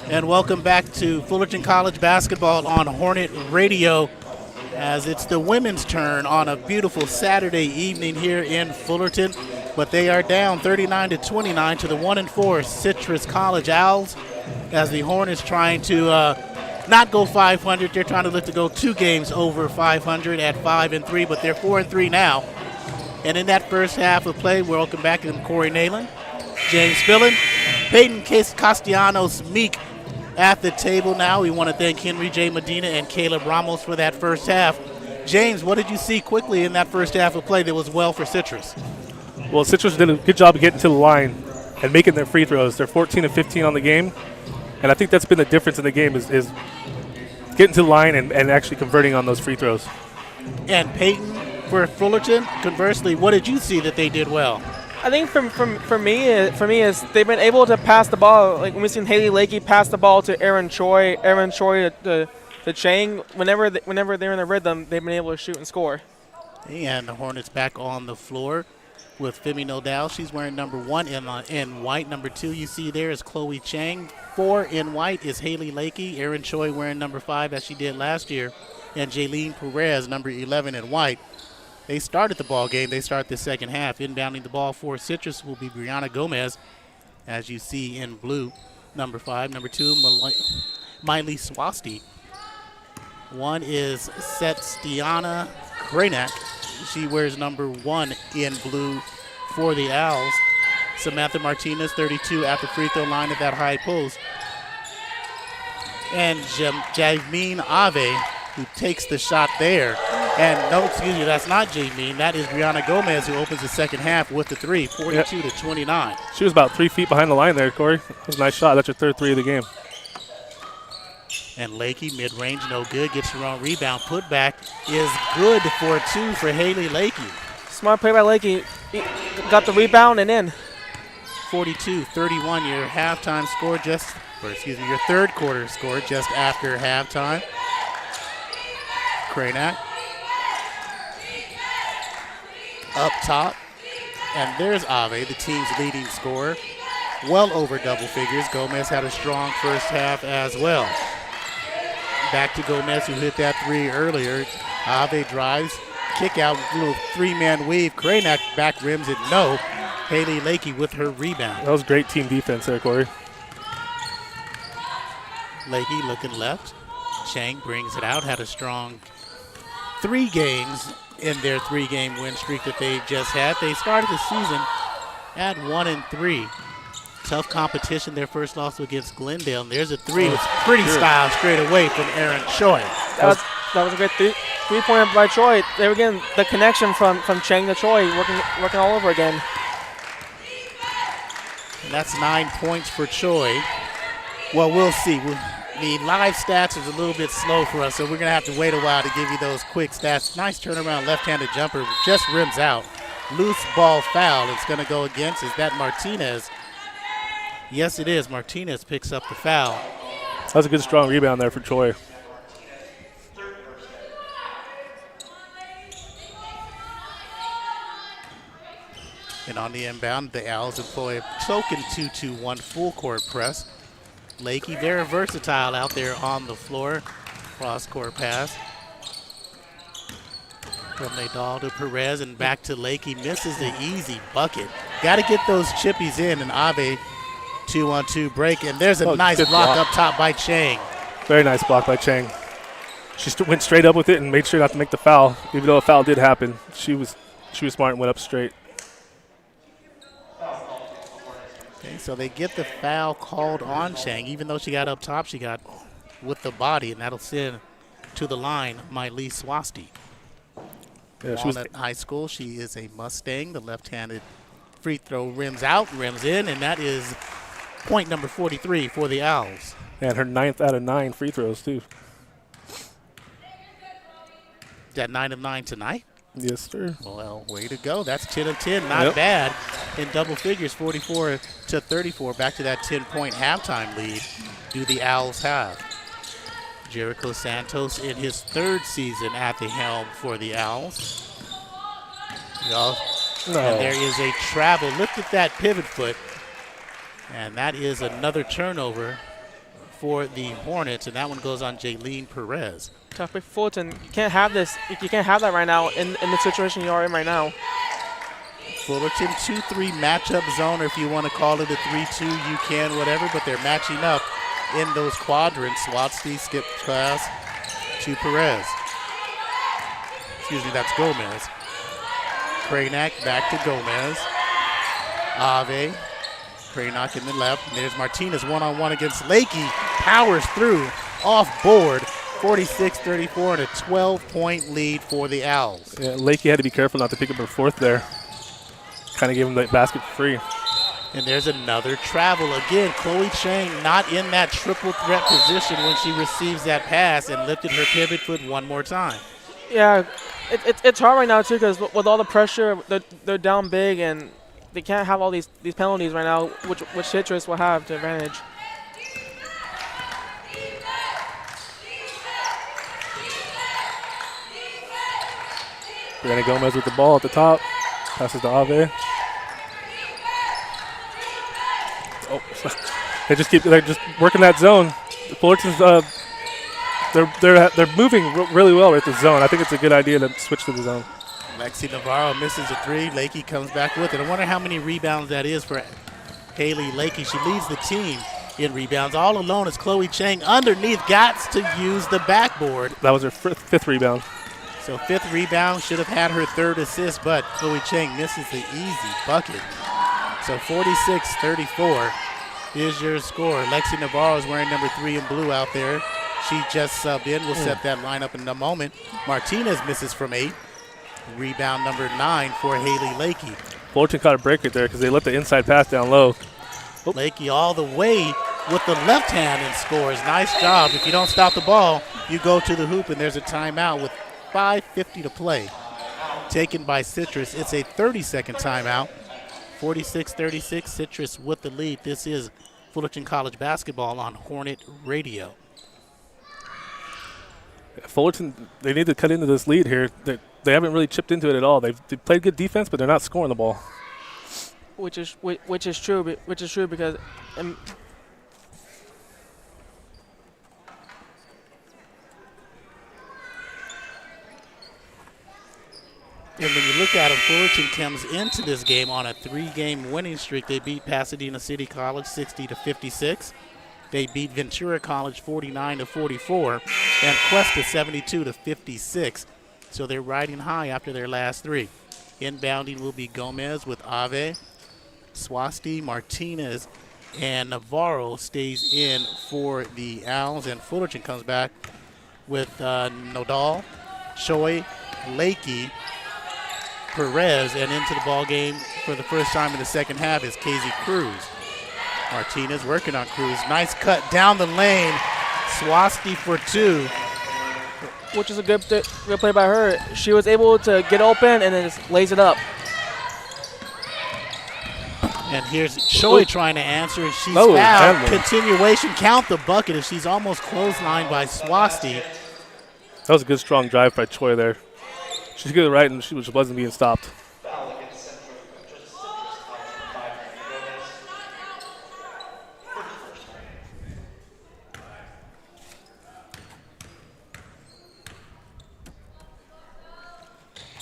And welcome back to Fullerton College basketball on Hornet Radio, as it's the women's turn on a beautiful Saturday evening here in Fullerton. But they are down 39-29 to the 1-4 Citrus College Owls, as the Hornets trying to not go 500. They're trying to look to go 2 games over 500 at 5-3, but they're 4-3 now. And in that first half of play, welcome back to Corey Nalen, James Spillin, Peyton Castellanos-Meek at the table now. We want to thank Henry J. Medina and Caleb Ramos for that first half. James, what did you see quickly in that first half of play that was well for Citrus? Well, Citrus did a good job of getting to the line and making their free throws. They're 14-15 on the game, and I think that's been the difference in the game is getting to the line and actually converting on those free throws. And Peyton for Fullerton, conversely, what did you see that they did well? I think for me is they've been able to pass the ball. Like when we've seen Haley Lakey pass the ball to Aaron Choi to Chang. Whenever they're in the rhythm, they've been able to shoot and score. And the Hornets back on the floor with Femi Nodal. She's wearing number 1 in white. Number 2 you see there is Chloe Chang. 4 in white is Haley Lakey. Aaron Choi wearing number 5 as she did last year. And Jaylene Perez, number 11 in white. They started the ball game. They start the second half. Inbounding the ball for Citrus will be Brianna Gomez, as you see in blue, number 5. Number 2, Miley Swasty. 1 is Setiana Kranak. She wears number 1 in blue for the Owls. Samantha Martinez, 32, at the free throw line at that high post. And Javine Ave, who takes the shot there. And no, excuse me, that's not Jameen. That is Brianna Gomez, who opens the second half with the 3, 42-29. She was about 3 feet behind the line there, Corey. That was a nice shot. That's her third 3 of the game. And Lakey, mid-range, no good. Gets her own rebound. Putback is good for 2 for Haley Lakey. Smart play by Lakey. He got the rebound and in. 42-31, your halftime score your third quarter score just after halftime. Kranak up top, and there's Ave, the team's leading scorer, well over double figures. Gomez had a strong first half as well. Back to Gomez, who hit that 3 earlier. Ave drives, kick out, little 3-man weave. Kranak back rims it, no. Haley Lakey with her rebound. That was great team defense there, Corey. Lakey looking left. Chang brings it out, had a strong 3 games in their 3-game win streak that they just had. They started the season at 1-3. Tough competition. Their first loss against Glendale. And there's a 3. It's pretty style straight away from Aaron Choi. That was a great three-pointer by Choi. There again, the connection from Chang to Choi working all over again. And that's 9 points for Choi. Well, we'll see. The live stats is a little bit slow for us, so we're going to have to wait a while to give you those quick stats. Nice turnaround left-handed jumper, just rims out. Loose ball foul. It's going to go against. Is that Martinez? Yes, it is. Martinez picks up the foul. That was a good, strong rebound there for Choi. And on the inbound, the Owls employ a token 2-2-1 full-court press. Lakey, very versatile out there on the floor. Cross-court pass. From Nadal to Perez and back to Lakey. Misses the easy bucket. Got to get those chippies in, and Ave 2-on-2 break. And there's a nice block up top by Chang. Very nice block by Chang. She went straight up with it and made sure not to make the foul. Even though a foul did happen, she was smart and went up straight. Okay, so they get the foul called on Chang. Even though she got up top, she got with the body, and that'll send to the line Miley Swasty. Yeah, she was at high school. She is a Mustang. The left-handed free throw rims out, rims in, and that is point number 43 for the Owls. And her 9th out of 9 free throws, too. Is that 9 of 9 tonight? Yes, sir. Well, way to go. That's 10 of 10. Not bad. In double figures, 44-34. Back to that 10-point halftime lead do the Owls have. Jericho Santos in his 3rd season at the helm for the Owls. And there is a travel. Look at that pivot foot. And that is another turnover for the Hornets, and that one goes on Jaylene Perez. Tough pick for Fullerton. You can't have this. You can't have that right now in the situation you are in right now. Fullerton 2-3 matchup zone, or if you want to call it a 3-2, you can, whatever, but they're matching up in those quadrants. Swatsky skipped pass to Perez. Excuse me, that's Gomez. Kranak back to Gomez. Ave. Kranak in the left. And there's Martinez one-on-one against Lakey. Powers through, off board. 46-34 and a 12-point lead for the Owls. Yeah, Lakey had to be careful not to pick up her fourth there. Kind of gave him the basket for free. And there's another travel. Again, Chloe Chang not in that triple threat position when she receives that pass and lifted her pivot foot one more time. Yeah, it's hard right now too because with all the pressure, they're down big and they can't have all these penalties right now, which Citrus will have to advantage. Brianna Gomez with the ball at the top. Passes to Ave. Oh, they're just working that zone. Fullerton's they're moving really well with the zone. I think it's a good idea to switch to the zone. Lexi Navarro misses a three. Lakey comes back with it. I wonder how many rebounds that is for Haley Lakey. She leads the team in rebounds. All alone is Chloe Chang underneath. Got to use the backboard. That was her fifth rebound. So fifth rebound, should have had her third assist, but Chloe Chang misses the easy bucket. So 46-34 is your score. Lexi Navarro is wearing number 3 in blue out there. She just subbed in. We'll set that lineup in a moment. Martinez misses from 8. Rebound number 9 for Haley Lakey. Fullerton caught a break right there because they let the inside pass down low. Lakey all the way with the left hand and scores. Nice job. If you don't stop the ball, you go to the hoop, and there's a timeout with 5:50 to play. Taken by Citrus. It's a 30-second timeout. 46-36, Citrus with the lead. This is Fullerton College basketball on Hornet Radio. Fullerton, they need to cut into this lead here. They haven't really chipped into it at all. They've played good defense, but they're not scoring the ball. Which is true because. And when you look at them, Fullerton comes into this game on a 3-game winning streak. They beat Pasadena City College 60-56. They beat Ventura College 49-44, and Cuesta 72-56. So they're riding high after their last 3. Inbounding will be Gomez with Ave, Swasti, Martinez, and Navarro stays in for the Owls. And Fullerton comes back with Nodal, Choi, Lakey, Perez, and into the ball game for the first time in the second half is Casey Cruz. Martinez working on Cruz. Nice cut down the lane. Swasti for 2. Which is a good play by her. She was able to get open and then just lays it up. And here's Choi trying to answer, and she's fouled. Continuation, count the bucket, and she's almost clotheslined by Swasti. That was a good, strong drive by Choi there. She could have right, and she wasn't being stopped.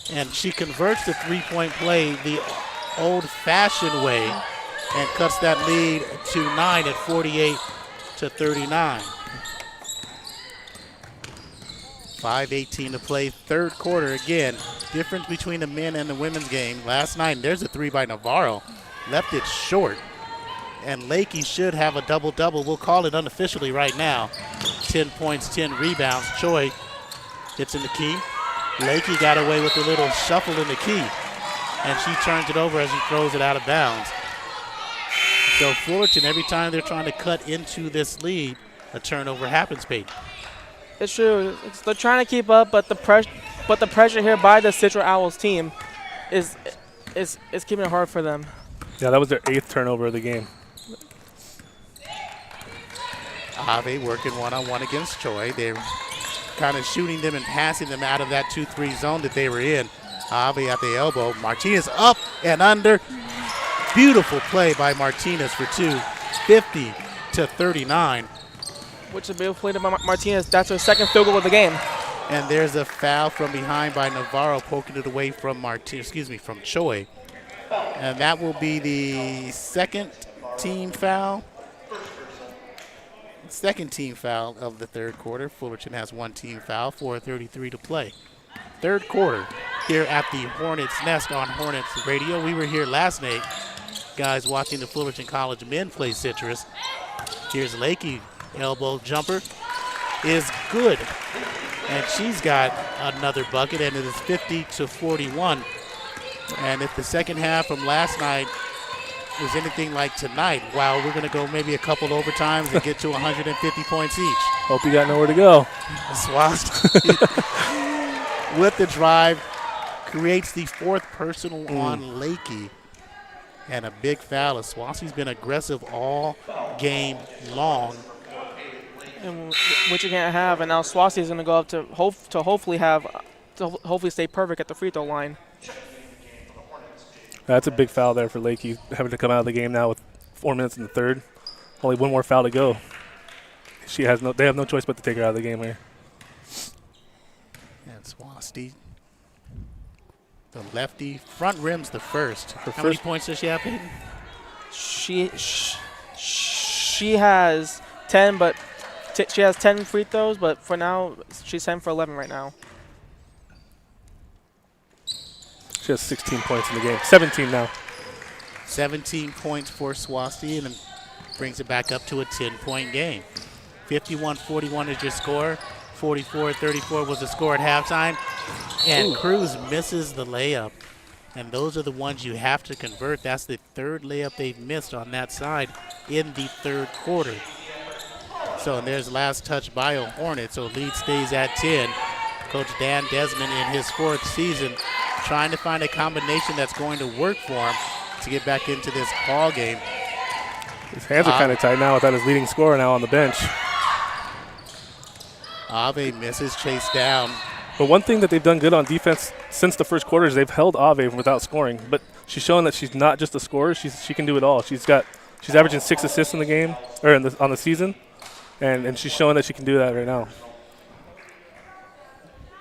And she converts the three-point play the old-fashioned way and cuts that lead to 9 at 48-39. 5:18 to play, third quarter. Again, difference between the men and the women's game. Last night, there's a 3 by Navarro. Left it short. And Lakey should have a double-double. We'll call it unofficially right now. 10 points, 10 rebounds. Choi hits in the key. Lakey got away with a little shuffle in the key. And she turns it over as he throws it out of bounds. So Fullerton, every time they're trying to cut into this lead, a turnover happens, Peyton. It's true. They're trying to keep up, but the pressure here by the Citrus Owls team is keeping it hard for them. Yeah, that was their 8th turnover of the game. Ave working one-on-one against Choi. They're kind of shooting them and passing them out of that 2-3 zone that they were in. Ave at the elbow. Martinez up and under. Beautiful play by Martinez for 2. 50-39. which is beautifully played by Martinez. That's her second field goal of the game. And there's a foul from behind by Navarro, poking it away from from Choi. And that will be the second team foul. Second team foul of the third quarter. Fullerton has one team foul, 4:33 to play. Third quarter here at the Hornets Nest on Hornets Radio. We were here last night, guys, watching the Fullerton College men play Citrus. Here's Lakey, elbow jumper is good. And she's got another bucket, and it is 50-41. And if the second half from last night is anything like tonight, wow, we're going to go maybe a couple overtimes and get to 150 points each. Hope you got nowhere to go. Swasti with the drive creates the fourth personal on Lakey. And a big foul. Swasti's been aggressive all game long. And which you can't have, and now Swasti is going to go up to hopefully stay perfect at the free throw line. That's a big foul there for Lakey, having to come out of the game now with 4 minutes in the third. Only one more foul to go. They have no choice but to take her out of the game here. And Swasti, the lefty, front rim's the first. How many points does she have, Peyton? She has 10, but she has 10 free throws, but for now, she's 10 for 11 right now. She has 16 points in the game. 17 now. 17 points for Swasti, and brings it back up to a 10-point game. 51-41 is your score. 44-34 was the score at halftime. And Cruz misses the layup. And those are the ones you have to convert. That's the third layup they've missed on that side in the third quarter. So and there's last touch by a Hornet. So lead stays at 10. Coach Dan Desmond in his fourth season trying to find a combination that's going to work for him to get back into this ball game. His hands are kind of tied now without his leading scorer now on the bench. Ave misses, chased down. But one thing that they've done good on defense since the first quarter is they've held Ave without scoring. But she's showing that she's not just a scorer; she can do it all. She's averaging 6 assists in the game or on the season, and she's showing that she can do that right now.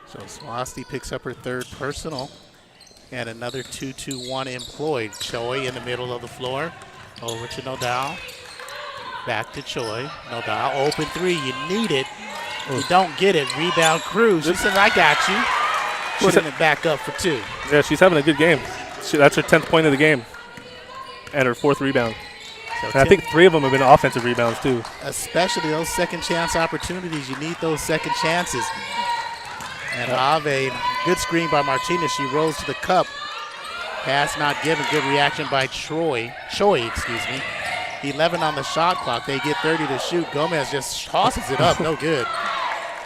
So Swasti picks up her third personal, and another 2-2-1 employed. Choi in the middle of the floor, over to Nodal. Back to Choi. Nodal, open three. You need it. You don't get it. Rebound Cruz. She says, I got you. Putting it back up for 2. Yeah, she's having a good game. That's her 10th point of the game and her 4th rebound. So and I think 3 of them have been offensive rebounds, too. Especially those second chance opportunities. You need those second chances. And Ave, good screen by Martinez. She rolls to the cup. Pass not given. Good reaction by Choi, 11 on the shot clock. They get 30 to shoot. Gomez just tosses it up. No good.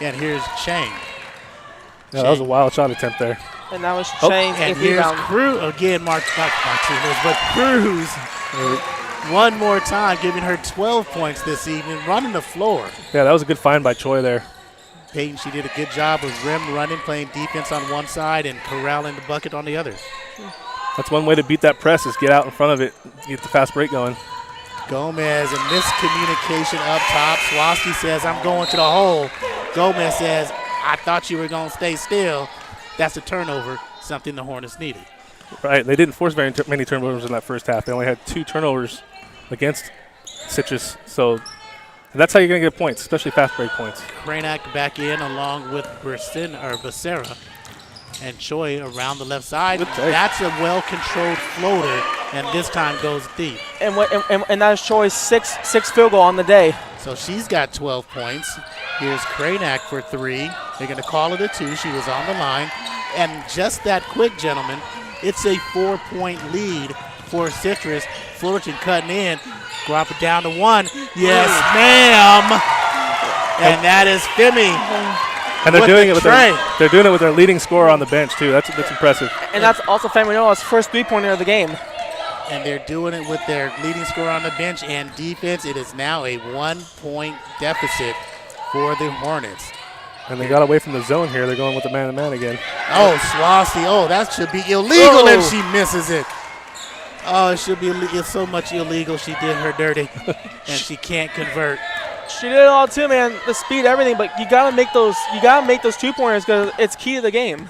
And here's Chang. Yeah, that was a wild shot attempt there. And that was Chang's and 8th here's rebound. Cruz again. Not Martinez, but Cruz. One more time, giving her 12 points this evening, running the floor. Yeah, that was a good find by Choi there. Peyton, she did a good job of rim running, playing defense on one side and corralling the bucket on the other. That's one way to beat that press is get out in front of it, get the fast break going. Gomez, and miscommunication up top. Swasti says, I'm going to the hole. Gomez says, I thought you were going to stay still. That's a turnover, something the Hornets needed. Right, they didn't force very many turnovers in that first half. They only had 2 turnovers against Citrus, so that's how you're going to get points, especially fast break points. Kranak back in along with Becerra. And Choi around the left side. That's a well-controlled floater, and this time goes deep. And that's Choi's sixth field goal on the day. So she's got 12 points. Here's Kranak for 3. They're going to call it a 2. She was on the line. And just that quick, gentlemen, it's a 4-point lead for Citrus. Fullerton cutting in. Drop it down to 1. Yes, ma'am. And that is Femi. And they're doing it with their leading scorer on the bench too. That's impressive. And that's also Femi Noah's first 3-pointer of the game. And they're doing it with their leading scorer on the bench and defense. It is now a 1-point deficit for the Hornets. And they got away from the zone here. They're going with the man-to-man again. Oh, Swasti. Oh, that should be illegal if she misses it. Oh, it should be it's so much illegal. She did her dirty, and she can't convert. She did it all too, man. The speed, everything, but you gotta make those. You gotta make those 2-pointers because it's key to the game.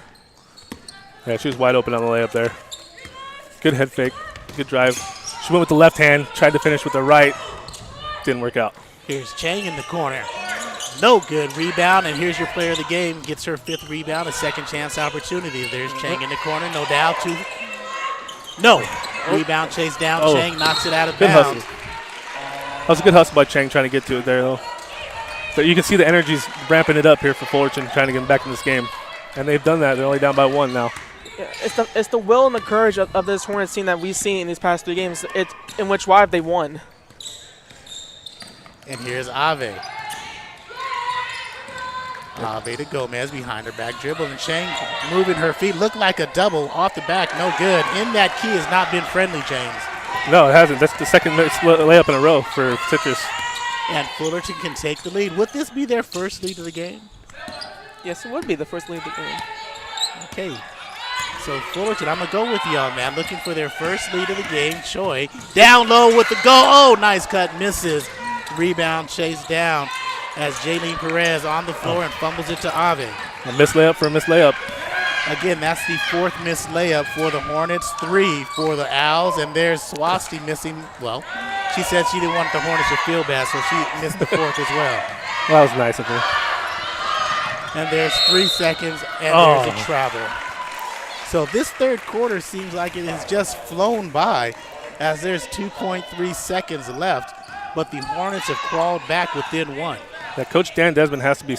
Yeah, she was wide open on the layup there. Good head fake, good drive. She went with the left hand, tried to finish with the right. Didn't work out. Here's Chang in the corner. No good rebound, and here's your player of the game. Gets her 5th rebound, a second chance opportunity. There's Chang in the corner, no doubt. No. Rebound chase down. Chang knocks it out of bounds. Hustle. That was a good hustle by Chang trying to get to it there, though. But you can see the energy's ramping it up here for Fullerton, trying to get back in this game. And they've done that. They're only down by 1 now. Yeah, it's the will and the courage of this Hornets team that we've seen in these past 3 games. It's in which why they won. And here's Ave. Ave to Gomez behind her back dribble, and Chang moving her feet. Looked like a double off the back, no good. In that key has not been friendly, James. No, it hasn't. That's the second layup in a row for Citrus. And Fullerton can take the lead. Would this be their first lead of the game? Yes, it would be the first lead of the game. Okay. So Fullerton, I'm going to go with you on that. Looking for their first lead of the game. Choi down low with the goal. Oh, nice cut. Misses. Rebound chased down as Jaylene Perez on the floor and fumbles it to Ave. A missed layup for a missed layup. Again, that's the 4th missed layup for the Hornets, 3 for the Owls, and there's Swasti missing. Well, she said she didn't want the Hornets to feel bad, so she missed the 4th as well. Well, that was nice of her. And there's 3 seconds, and there's a travel. So this 3rd quarter seems like it has just flown by as there's 2.3 seconds left, but the Hornets have crawled back within 1. Yeah, Coach Dan Desmond has to be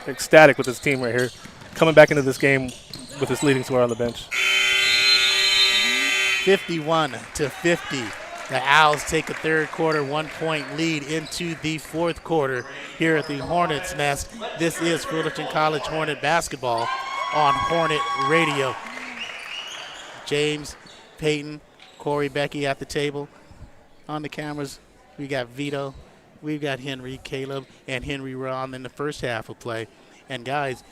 ecstatic with his team right here, coming back into this game with his leading scorer on the bench. 51-50. The Owls take a 3rd quarter 1-point lead into the 4th quarter here at the Hornets' Nest. This is Fullerton College Hornet basketball on Hornet Radio. James, Peyton, Corey, Becky at the table. On the cameras, we got Vito, we've got Henry, Caleb, and Henry Ron in the first half of play. And guys,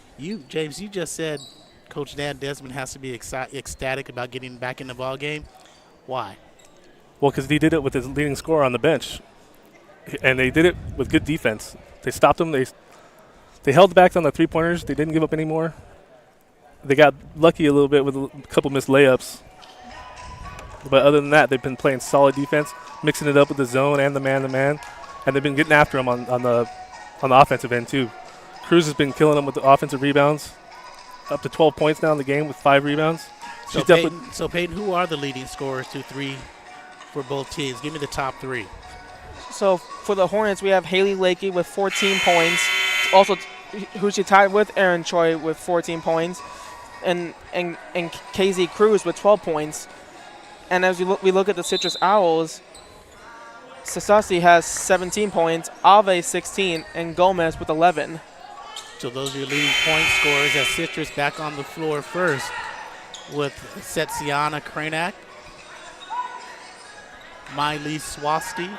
James, you just said Coach Dan Desmond has to be ecstatic about getting back in the ball game. Why? Well, because he did it with his leading scorer on the bench, and they did it with good defense. They stopped them. They held back on the 3-pointers. They didn't give up any more. They got lucky a little bit with a couple missed layups. But other than that, they've been playing solid defense, mixing it up with the zone and the man-to-man, and they've been getting after them on the offensive end too. Cruz has been killing them with the offensive rebounds, up to 12 points now in the game with 5 rebounds. So Peyton, who are the leading scorers to 3 for both teams? Give me the top 3. So for the Hornets, we have Haley Lakey with 14 points. Also, who she tied with Aaron Choi with 14 points, and KZ Cruz with 12 points. And as we look at the Citrus Owls, Sasasi has 17 points, Ave 16, and Gomez with 11. So those are your leading point scorers as Citrus back on the floor first with Setsiana Kranak, Miley Swasti,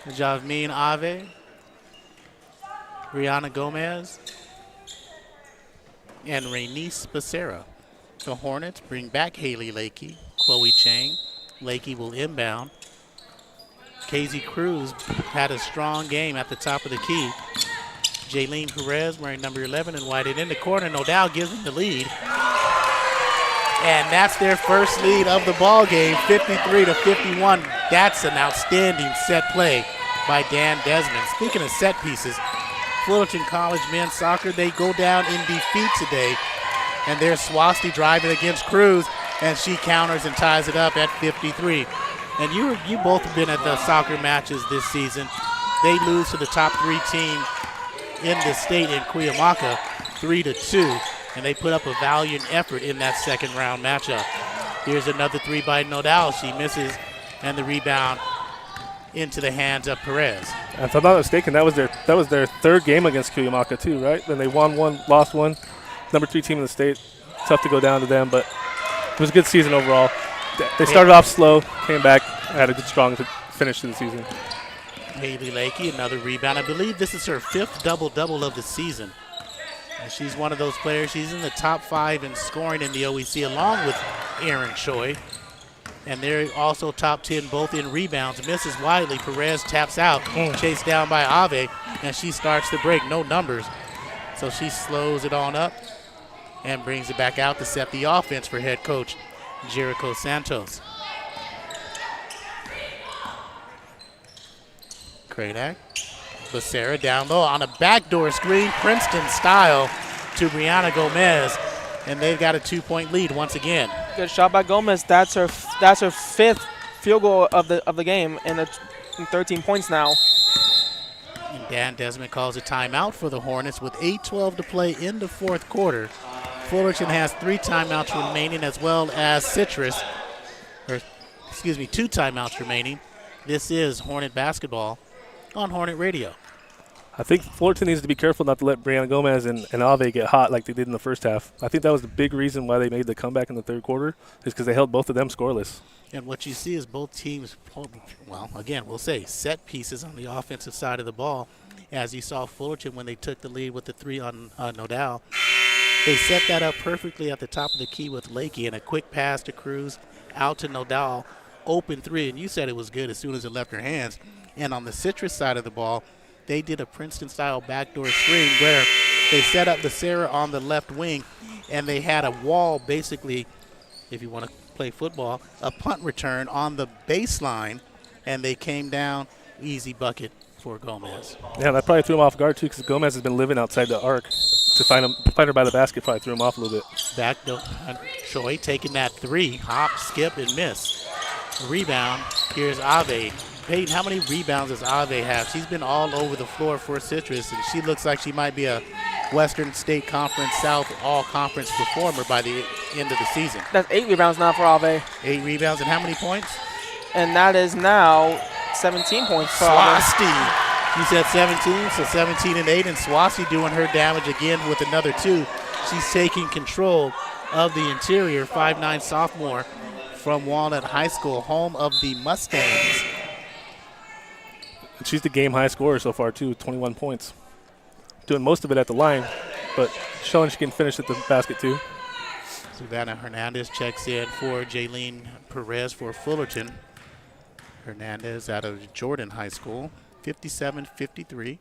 Javmine Ave, Brianna Gomez, and Rainice Becerra. The Hornets bring back Haley Lakey, Chloe Chang. Lakey will inbound. KZ Cruz had a strong game at the top of the key. Jaylene Perez wearing number 11 and white. And in the corner, no doubt gives them the lead. And that's their first lead of the ball game, 53-51. That's an outstanding set play by Dan Desmond. Speaking of set pieces, Fullerton College men's soccer, they go down in defeat today. And there's Swasti driving against Cruz, and she counters and ties it up at 53. And you both have been at the soccer matches this season. They lose to the top 3 team in the state in Cuyamaca, 3-2, and they put up a valiant effort in that second round matchup. Here's another 3 by Nodal. She misses, and the rebound into the hands of Perez. If I'm not mistaken, that was their 3rd game against Cuyamaca too, right? Then they won 1, lost 1. Number 3 team in the state. Tough to go down to them, but it was a good season overall. They started off slow, came back, had a good, strong finish to the season. Haley Lakey, another rebound. I believe this is her 5th double-double of the season. And she's one of those players. She's in the top 5 in scoring in the OEC along with Aaron Choi. And they're also top 10 both in rebounds. Misses widely. Perez taps out, chased down by Ave, and she starts the break. No numbers. So she slows it on up and brings it back out to set the offense for head coach Jericho Santos. Kranak. Becerra down low on a backdoor screen, Princeton style to Brianna Gomez. And they've got a 2-point lead once again. Good shot by Gomez. That's her fifth field goal of the game, and 13 points now. And Dan Desmond calls a timeout for the Hornets with 8:12 to play in the fourth quarter. Fullerton has 3 timeouts remaining, as well as Citrus. 2 timeouts remaining. This is Hornet basketball on Hornet Radio. I think Fullerton needs to be careful not to let Brianna Gomez and Ave get hot like they did in the first half. I think that was the big reason why they made the comeback in the third quarter, is because they held both of them scoreless. And what you see is both teams, well, again, we'll say set pieces on the offensive side of the ball. As you saw Fullerton when they took the lead with the 3 on Nodal. They set that up perfectly at the top of the key with Lakey, and a quick pass to Cruz out to Nodal. Open 3, and you said it was good as soon as it left her hands. And on the Citrus side of the ball, they did a Princeton-style backdoor screen where they set up Becerra on the left wing, and they had a wall, basically, if you want to play football, a punt return on the baseline, and they came down, easy bucket for Gomez. Yeah, that probably threw him off guard, too, because Gomez has been living outside the arc. To find her by the basket probably threw him off a little bit. Back to Choi taking that 3, hop, skip, and miss. Rebound, here's Ave. Peyton, how many rebounds does Ave have? She's been all over the floor for Citrus, and she looks like she might be a Western State Conference South All-Conference performer by the end of the season. That's 8 rebounds now for Ave. 8 rebounds, and how many points? And that is now 17 points for Ave. Swasti. You said 17, so 17 and 8, and Swasti doing her damage again with another 2. She's taking control of the interior, 5'9" sophomore from Walnut High School, home of the Mustangs. She's the game high scorer so far, too, 21 points. Doing most of it at the line, but showing she can finish at the basket, too. Savannah Hernandez checks in for Jaylene Perez for Fullerton. Hernandez out of Jordan High School, 57-53.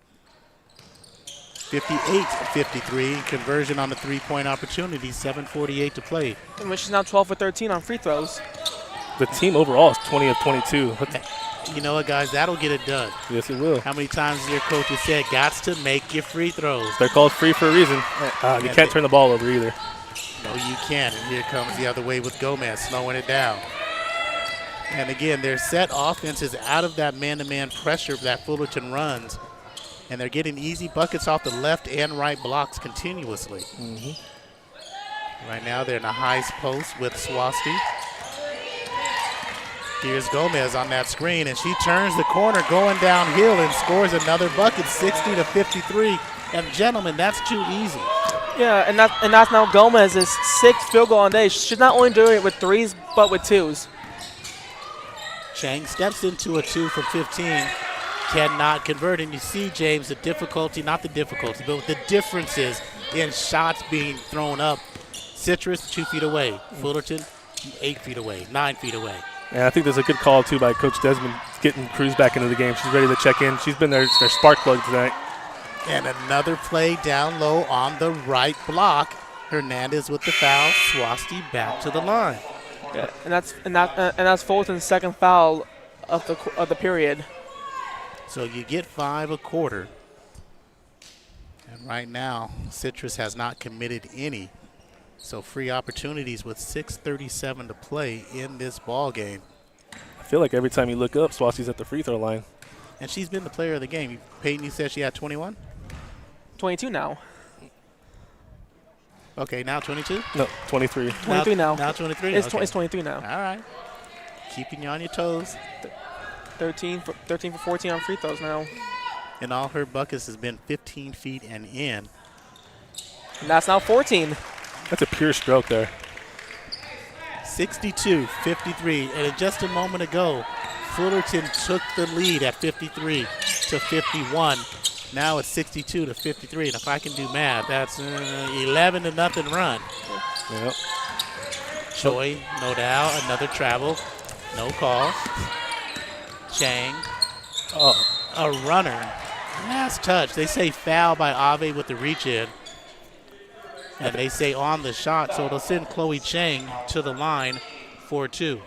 58-53, conversion on the 3-point opportunity, 7:48 to play. And she's now 12 for 13 on free throws. The team overall is 20 of 22. You know what, guys? That'll get it done. Yes, it will. How many times has your coach has said, "Gots to make your free throws"? They're called free for a reason. You can't turn the ball over either. No, you can't. And here comes the other way with Gomez, slowing it down. And again, their set offense is out of that man-to-man pressure that Fullerton runs. And they're getting easy buckets off the left and right blocks continuously. Right now, they're in a high post with Swasti. Here's Gomez on that screen, and she turns the corner going downhill and scores another bucket, 60-53. And gentlemen, that's too easy. Yeah, and that's now Gomez's 6th field goal on the day. She's not only doing it with 3s, but with 2s. Chang steps into a 2 from 15, cannot convert. And you see, James, the difficulty, not the difficulty, but the differences in shots being thrown up. Citrus, 2 feet away. Fullerton, 8 feet away, 9 feet away. And I think there's a good call, too, by Coach Desmond getting Cruz back into the game. She's ready to check in. She's been their spark plug tonight. And another play down low on the right block. Hernandez with the foul. Swasti back to the line. Yeah, and that's Fulton's 2nd foul of the period. So you get 5 a quarter. And right now, Citrus has not committed any. So free opportunities with 6:37 to play in this ball game. I feel like every time you look up, Swasti's at the free throw line. And she's been the player of the game. Peyton, you said she had 21? 22 now. Okay, now 22? No, 23. 23 now. Now 23? It's, Okay. it's 23 now. All right. Keeping you on your toes. 13 for 14 on free throws now. And all her buckets has been 15 feet and in. And that's now 14. That's a pure stroke there. 62-53. And just a moment ago, Fullerton took the lead at 53-51. Now it's 62-53. And if I can do math, that's 11-0 run. Yep. Choi, no doubt, another travel. No call. Chang. Oh, A runner. Last touch. They say foul by Ave with the reach in. And they say on the shot, so it'll send Chloe Chang to the line for 2.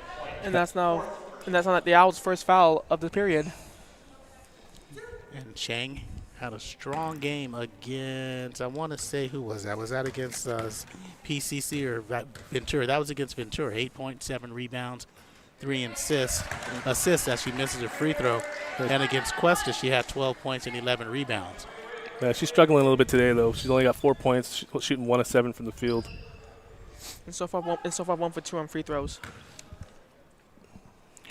And that's now the Owls' first foul of the period. And Chang had a strong game against, I want to say, who was that? Was that against PCC or Ventura? That was against Ventura. 8.7 rebounds, 3 assists as she misses a free throw. And against Cuesta, she had 12 points and 11 rebounds. yeah, she's struggling a little bit today, though. She's only got 4 points, shooting 1 of 7 from the field. And so far 1 for 2 on free throws.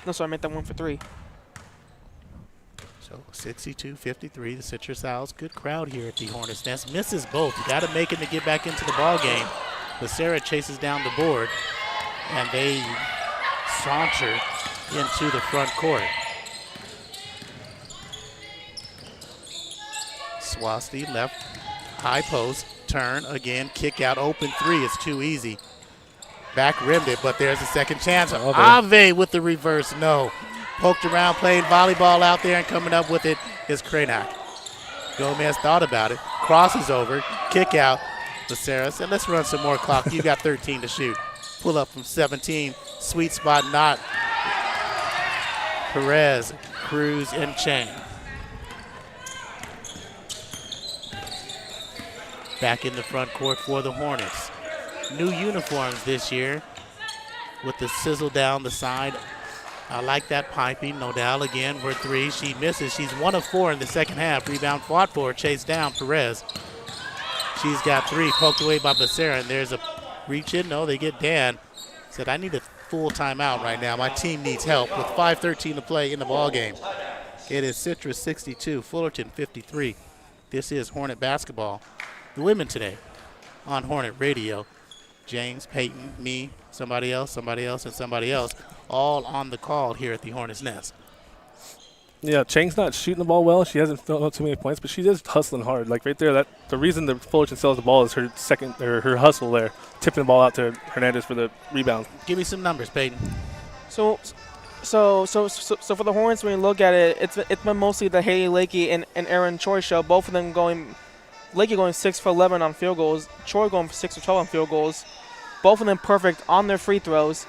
No, sorry, I meant that 1 for 3. So 62-53, the Citrus Owls. Good crowd here at the Hornets' Nest. Misses both. You got to make it to get back into the ball game. But Sarah chases down the board, and they saunter into the front court. Swasti left, high post, turn again, kick out, open 3. It's too easy. Back rimmed it, but there's a second chance. Ave with the reverse, no. Poked around, played volleyball out there, and coming up with it is Kranak. Gomez thought about it, crosses over, kick out. Becerra said, let's run some more clock. You got 13 to shoot. Pull up from 17, sweet spot not. Perez, Cruz, and Chang. Back in the front court for the Hornets. New uniforms this year with the sizzle down the side. I like that piping. Nodal again for 3. She misses. She's 1 of 4 in the second half. Rebound fought for, chased down Perez. She's got 3, poked away by Becerra, and there's a reach in. No, they get Dan. Said, I need a full timeout right now. My team needs help with 5:13 to play in the ball game. It is Citrus 62, Fullerton 53. This is Hornet basketball. The women today on Hornet Radio. James, Peyton, me, somebody else, and somebody else, all on the call here at the Hornets' Nest. Yeah, Chang's not shooting the ball well. She hasn't thrown out too many points, but she is hustling hard. Like right there, that the reason the Fullerton sells the ball is her hustle there, tipping the ball out to Hernandez for the rebound. Give me some numbers, Peyton. So for the Hornets, when you look at it, it's been mostly the Haley Lakey and Aaron Choi show. Both of them going, Lakey going 6 for 11 on field goals, Choi going for 6 for 12 on field goals. Both of them perfect on their free throws.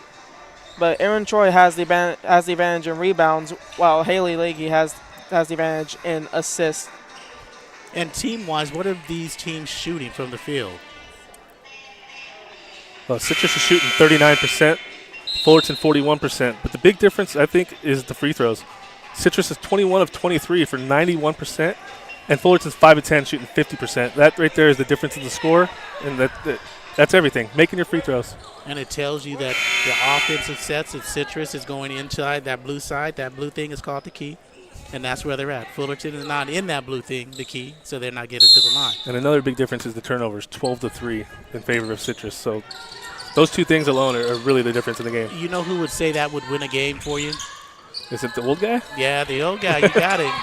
But Aaron Choi has the advantage in rebounds, while Haley Lakey has the advantage in assists. And team-wise, what are these teams shooting from the field? Well, Citrus is shooting 39%, Fullerton 41%. But the big difference, I think, is the free throws. Citrus is 21 of 23 for 91%, and Fullerton's 5 of 10 shooting 50%. That right there is the difference in the score, and that's everything, making your free throws. And it tells you that the offensive sets at Citrus is going inside that blue side. That blue thing is called the key, and that's where they're at. Fullerton is not in that blue thing, the key, so they're not getting to the line. And another big difference is the turnovers, 12-3 in favor of Citrus. So those two things alone are really the difference in the game. You know who would say that would win a game for you? Is it the old guy? Yeah, the old guy. You got him.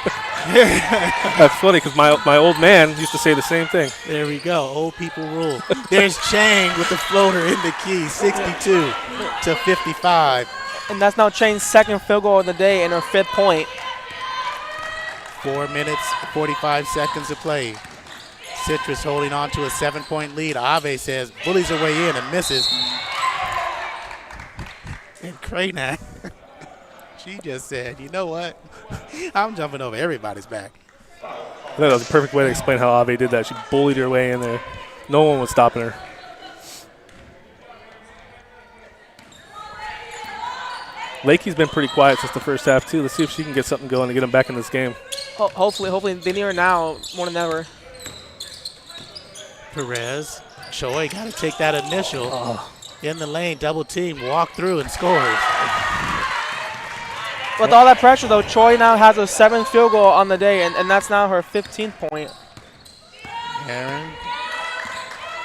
That's funny because my old man used to say the same thing. There we go. Old people rule. There's Chang with the floater in the key, 62 to 55. And that's now Chang's second field goal of the day and her 5th point. 4 minutes, 45 seconds to play. Citrus holding on to a 7-point lead. Ave says, bullies her way in and misses. And Kranak, she just said, you know what? I'm jumping over everybody's back. I thought that was a perfect way to explain how Ave did that. She bullied her way in there. No one was stopping her. Lakey's been pretty quiet since the first half, too. Let's see if she can get something going to get them back in this game. Hopefully they need her now more than ever. Perez, Choi got to take that initial in the lane, double team, walk through and scores. With all that pressure, though, Choi now has a 7th field goal on the day, and that's now her 15th point. Aaron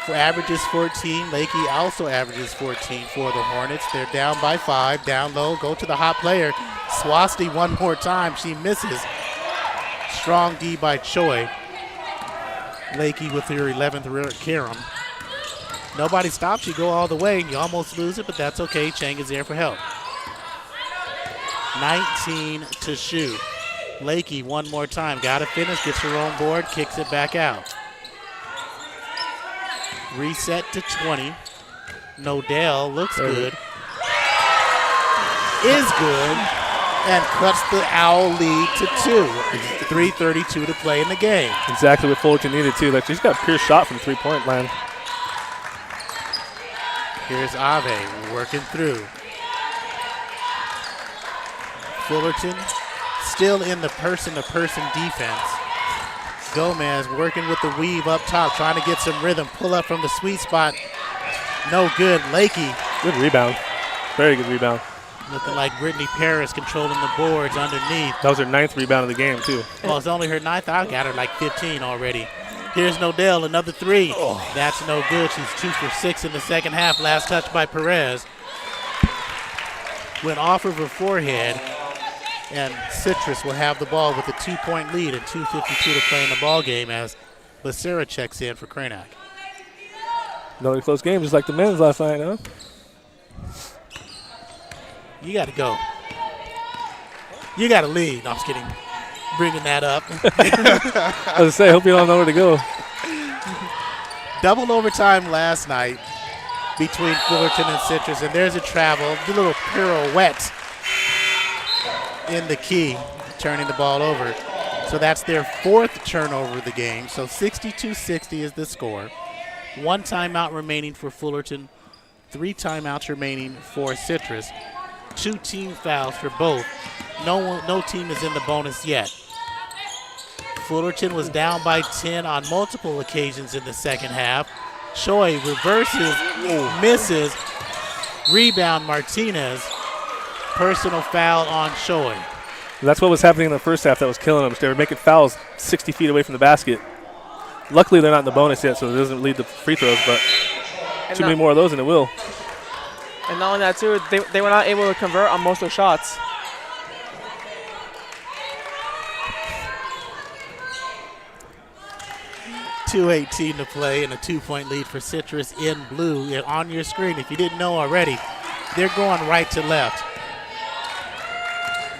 averages 14. Lakey also averages 14 for the Hornets. They're down by 5, down low, go to the hot player. Swasti one more time. She misses. Strong D by Choi. Lakey with her 11th carom. Nobody stops you, go all the way, and you almost lose it, but that's okay. Chang is there for help. 19 to shoot. Lakey one more time. Got to finish. Gets her own board. Kicks it back out. Reset to 20. Nodell looks good. Is good. And cuts the Owl lead to 2. 3:32 to play in the game. Exactly what Fullerton needed, too. Like, she's got a pure shot from three-point land. Here's Ave working through. Fullerton still in the person-to-person defense. Gomez working with the weave up top, trying to get some rhythm. Pull up from the sweet spot. No good. Lakey. Good rebound. Very good rebound. Looking like Brittany Paris controlling the boards underneath. That was her 9th rebound of the game, too. Well, it's only her 9th. I got her like 15 already. Here's Nodell, another 3. Oh. That's no good. She's 2 for 6 in the second half. Last touch by Perez. Went off of her forehead, and Citrus will have the ball with a 2-point lead and 2:52 to play in the ball game as Becerra checks in for Cranac. Another close game, just like the men's last night, huh? You got to go. You got to lead. No, I'm just kidding. Bringing that up. I was going to say, hope you don't know where to go. Double overtime last night between Fullerton and Citrus, and there's a travel, a little pirouette in the key, turning the ball over. So that's their 4th turnover of the game. So 62-60 is the score. 1 timeout remaining for Fullerton, 3 timeouts remaining for Citrus. 2 team fouls for both. No team is in the bonus yet. Fullerton was down by 10 on multiple occasions in the second half. Choi reverses, misses, rebound Martinez. Personal foul on Choi. And that's what was happening in the first half that was killing them. They were making fouls 60 feet away from the basket. Luckily, they're not in the bonus yet, so it doesn't lead to free throws, but too many more of those and it will. And not only that, too, they were not able to convert on most of the shots. .218 to play and a 2-point lead for Citrus in blue. And on your screen, if you didn't know already, they're going right to left.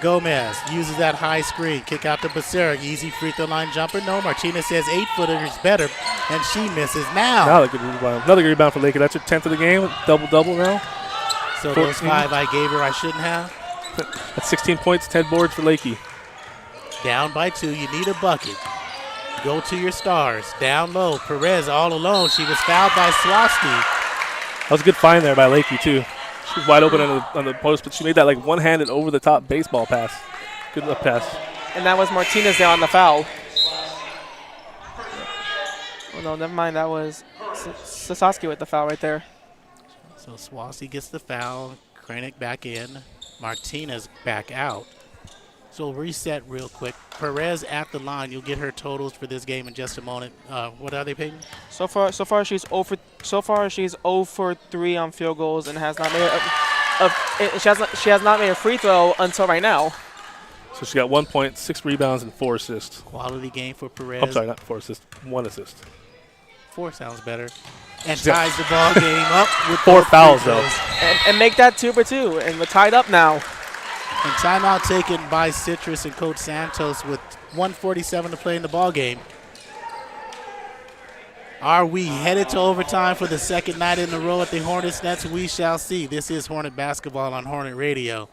Gomez uses that high screen. Kick out to Becerra. Easy free throw line jumper. No, Martinez says 8-footer is better, and she misses now. Now good rebound. Another good rebound for Lakey. That's her 10th of the game. Double-double now. So 14. Those 5 I gave her I shouldn't have. That's 16 points, 10 boards for Lakey. Down by 2. You need a bucket. Go to your stars. Down low. Perez all alone. She was fouled by Swasky. That was a good find there by Lakey, too. She was wide open on the post, but she made that like one-handed over-the-top baseball pass. Good left pass. And that was Martinez there on the foul. Oh, no, never mind. That was Sasaki with the foul right there. So Swasey gets the foul. Cranick back in. Martinez back out. So we'll reset real quick. Perez at the line. You'll get her totals for this game in just a moment. What are they, Peyton? So far she's 0 for 3 on field goals and has not made she has not made a free throw until right now. So she got 1 point, 6 rebounds, and 4 assists. Quality game for Perez. I'm sorry, not 4 assists, 1 assist. 4 sounds better. And ties the ball game up with 4 fouls, though. And make that 2 for 2, and we're tied up now. And timeout taken by Citrus and Coach Santos with 1:47 to play in the ball game. Are we headed to overtime for the second night in a row at the Hornets Nets? We shall see. This is Hornet basketball on Hornet Radio.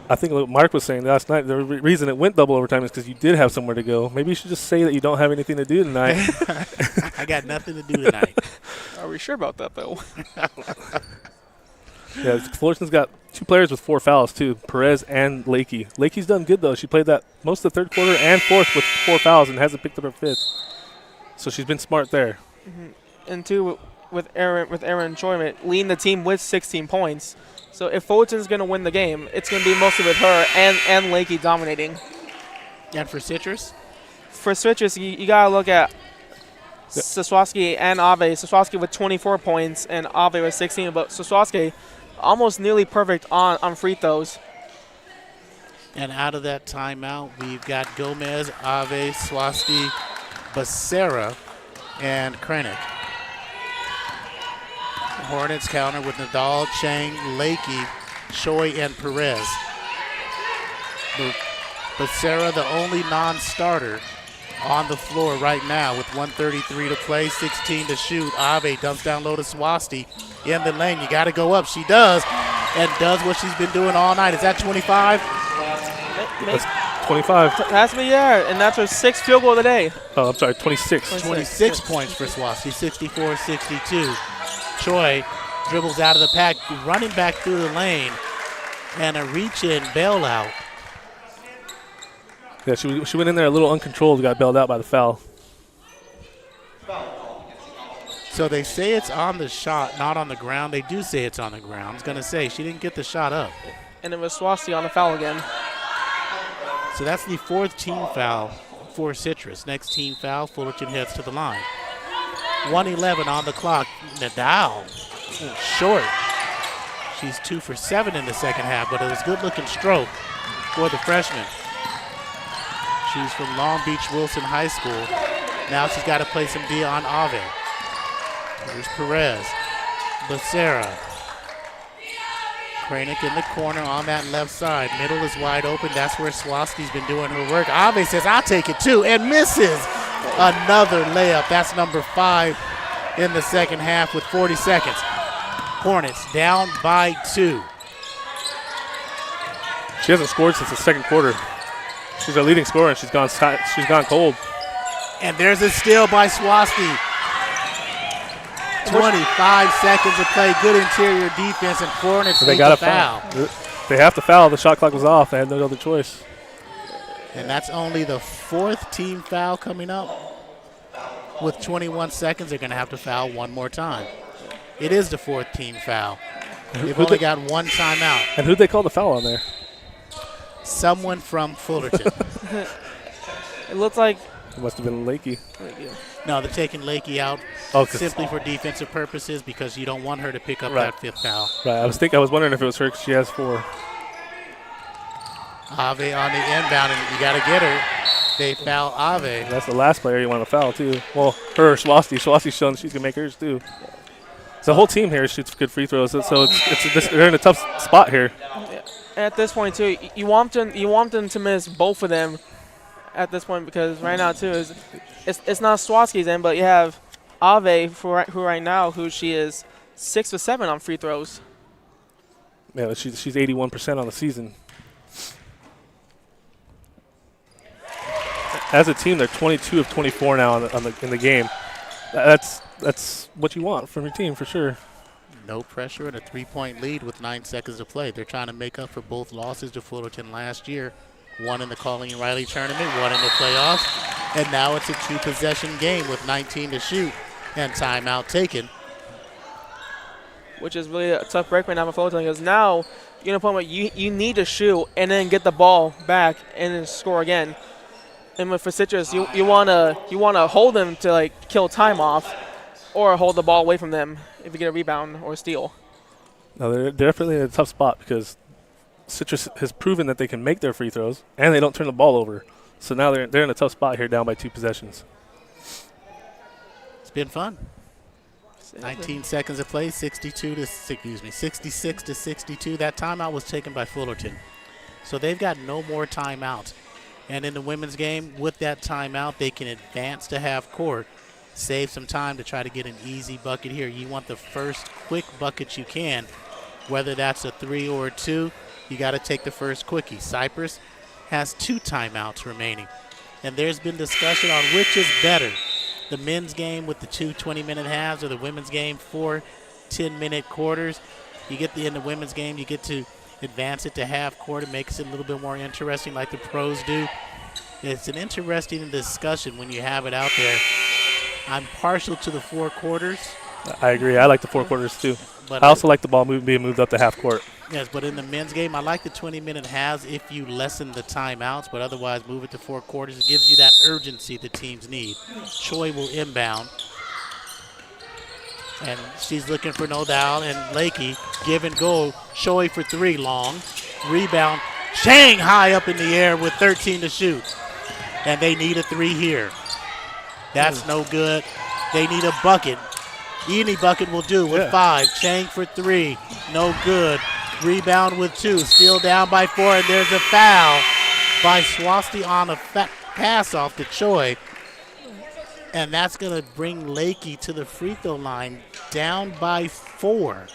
I think what Mark was saying last night, the reason it went double overtime is because you did have somewhere to go. Maybe you should just say that you don't have anything to do tonight. I got nothing to do tonight. Are we sure about that, though? Yeah, Fullerton's got 2 players with 4 fouls, too, Perez and Lakey. Lakey's done good, though. She played that most of the third quarter and fourth with 4 fouls and hasn't picked up her 5th. So she's been smart there. Mm-hmm. And, too, with Aaron Choi leading the team with 16 points. So if Fullerton's going to win the game, it's going to be mostly with her and Lakey dominating. And for Citrus? For Citrus, you got to look at Saswowski and Ave. Saswowski with 24 points and Ave with 16, but Saswowski almost nearly perfect on free throws. And out of that timeout, we've got Gomez, Ave, Swasky, Becerra, and Krennic. Hornets counter with Nadal, Chang, Lakey, Choi, and Perez. But Sarah, the only non-starter on the floor right now with 1:33 to play, 16 to shoot. Ave dumps down low to Swasti in the lane. You got to go up. She does, and does what she's been doing all night. Is that 25? That's 25. Has to be, yeah, and that's her 6th field goal of the day. Oh, I'm sorry, 26. 26 points for Swasti, 64-62. Choi dribbles out of the pack, running back through the lane, and a reach-in bailout. Yeah, she went in there a little uncontrolled, got bailed out by the foul. So they say it's on the shot, not on the ground. They do say it's on the ground. I was going to say, she didn't get the shot up. And it was Swasti on the foul again. So that's the 4th team foul for Citrus. Next team foul, Fullerton heads to the line. 1:11 on the clock. Nadal, short. She's 2 for 7 in the second half, but it was a good-looking stroke for the freshman. She's from Long Beach Wilson High School. Now she's got to play some D on Ave. Here's Perez. Becerra. Kranick in the corner on that left side. Middle is wide open. That's where Swasti's been doing her work. Ave says, I'll take it too, and misses another layup. That's number 5 in the second half with 40 seconds. Hornets down by 2. She hasn't scored since the second quarter. She's our leading scorer, and she's gone cold. And there's a steal by Swasti. 25 seconds to play. Good interior defense, and Hornets So they need got to to foul. They have to foul. The shot clock was off. They had no other choice. And that's only the 4th team foul coming up. With 21 seconds, they're going to have to foul one more time. It is the 4th team foul. They've only got one timeout. And who'd they call the foul on there? Someone from Fullerton. It looks like It must have been Lakey. No, they're taking Lakey out simply for defensive purposes because you don't want her to pick up that 5th foul. Right. I was wondering if it was her because she has 4. Ave on the inbound, and you got to get her. They foul Ave. That's the last player you want to foul, too. Well, her, Swasti. Swasti's shown she's going to make hers, too. The whole team here shoots good free throws, so they're in a tough spot here. at this point too, you want them to miss both of them at this point because right now too it's not Swasti's end, but you have Ave who right now she is 6 for 7 on free throws. Yeah, she's 81% on the season. As a team, they're 22 of 24 now in the game. That's what you want from your team for sure. No pressure and a 3-point lead with 9 seconds to play. They're trying to make up for both losses to Fullerton last year. One in the Colleen Riley tournament, one in the playoffs. And now it's a 2-possession game with 19 to shoot and timeout taken. Which is really a tough break right now for Fullerton because now you're in a point where you need to shoot and then get the ball back and then score again. And for Citrus, you wanna hold them to like kill time off, or hold the ball away from them if you get a rebound or a steal. No, they're definitely in a tough spot because Citrus has proven that they can make their free throws and they don't turn the ball over. So now they're in a tough spot here, down by 2 possessions. It's been fun. 19 seconds to play, 66 to 62. That timeout was taken by Fullerton. So they've got no more timeouts. And in the women's game, with that timeout, they can advance to half court, save some time to try to get an easy bucket here. You want the first quick bucket you can, whether that's a 3 or a 2. You got to take the first quickie. Cypress has 2 timeouts remaining. And there's been discussion on which is better, the men's game with the 2 20-minute halves or the women's game 4 10-minute quarters. You get in the women's game, you get to advance it to half court. It makes it a little bit more interesting like the pros do. It's an interesting discussion when you have it out there. I'm partial to the 4 quarters. I agree. I like the 4 quarters too. But I also like the ball being moved up to half court. Yes, but in the men's game, I like the 20-minute halves if you lessen the timeouts, but otherwise move it to 4 quarters. It gives you that urgency the teams need. Choi will inbound. And she's looking for Nodal and Lakey. Give and go. Choi for 3 long. Rebound. Chang high up in the air with 13 to shoot. And they need a 3 here. That's no good. They need a bucket. Any bucket will do with 5. Chang for 3. No good. Rebound with 2. Still down by 4, and there's a foul by Swasty on a pass off to Choi. And that's going to bring Lakey to the free throw line down by 4.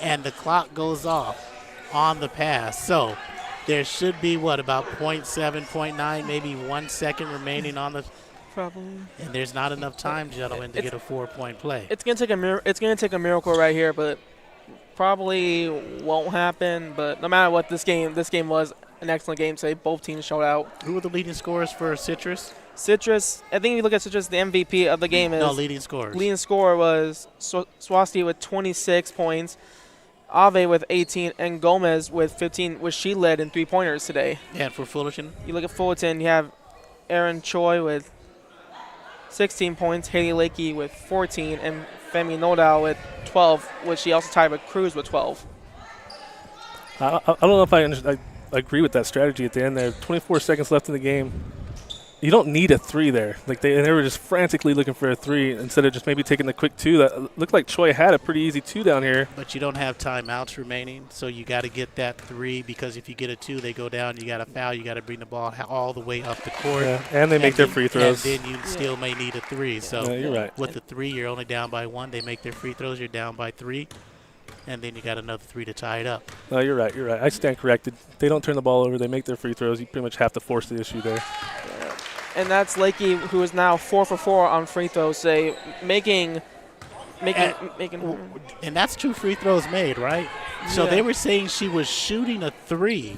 And the clock goes off on the pass. So there should be, about 0.7, 0.9, maybe 1 second remaining on the. Probably. And there's not enough time, gentlemen, to get a 4-point play. It's gonna take a miracle right here, but probably won't happen. But no matter what, this game was an excellent game today. Both teams showed out. Who were the leading scorers for Citrus? Citrus, I think if you look at Citrus, the MVP of the game is. No, leading scorers. Leading scorer was Swasty with 26 points, Ave with 18, and Gomez with 15, which she led in 3-pointers today. And for Fullerton? You look at Fullerton, you have Aaron Choi with 16 points, Haley Lakey with 14, and Femi Nodal with 12, which she also tied with Cruz with 12. I don't know if I agree with that strategy at the end there. 24 seconds left in the game. You don't need a 3 there. Like they were just frantically looking for a 3 instead of just maybe taking the quick 2. That looked like Choi had a pretty easy 2 down here. But you don't have timeouts remaining, so you got to get that 3 because if you get a 2, they go down. You got to foul. You got to bring the ball all the way up the court. Yeah, and they make their free throws. And then you still may need a 3. So you're right. With the 3, you're only down by 1. They make their free throws. You're down by 3. And then you got another 3 to tie it up. No, you're right. You're right. I stand corrected. They don't turn the ball over. They make their free throws. You pretty much have to force the issue there. And that's Lakey, who is now 4 for 4 on free throws, making. And that's 2 free throws made, right? Yeah. So they were saying she was shooting a 3,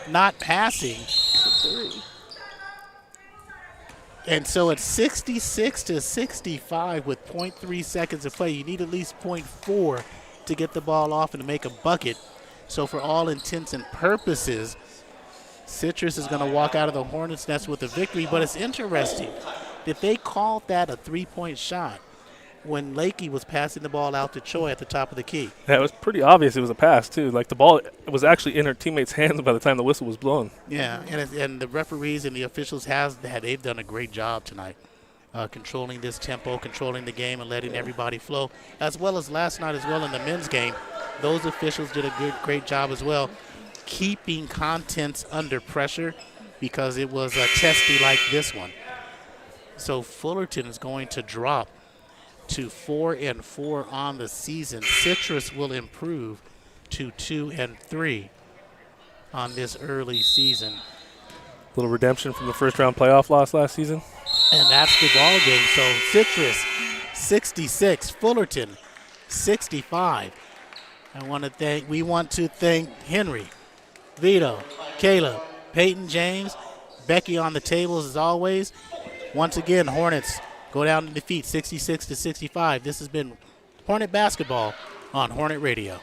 not passing. And so it's 66 to 65 with 0.3 seconds to play. You need at least 0.4 to get the ball off and to make a bucket. So for all intents and purposes, Citrus is going to walk out of the Hornets' nest with a victory. But it's interesting that they called that a 3-point shot when Lakey was passing the ball out to Choi at the top of the key. Yeah, it was pretty obvious it was a pass, too. Like, the ball was actually in her teammate's hands by the time the whistle was blown. Yeah, and the referees and the officials, they've done a great job tonight controlling this tempo, controlling the game, and letting everybody flow, as well as last night as well in the men's game. Those officials did a great job as well, keeping contents under pressure because it was a testy like this one. So Fullerton is going to drop to 4-4 on the season. Citrus will improve to 2-3 on this early season. A little redemption from the first-round playoff loss last season. And that's the ball game. So Citrus 66, Fullerton 65. We want to thank Henry, Vito, Caleb, Peyton James, Becky on the tables as always. Once again, Hornets go down to defeat 66 to 65. This has been Hornet Basketball on Hornet Radio.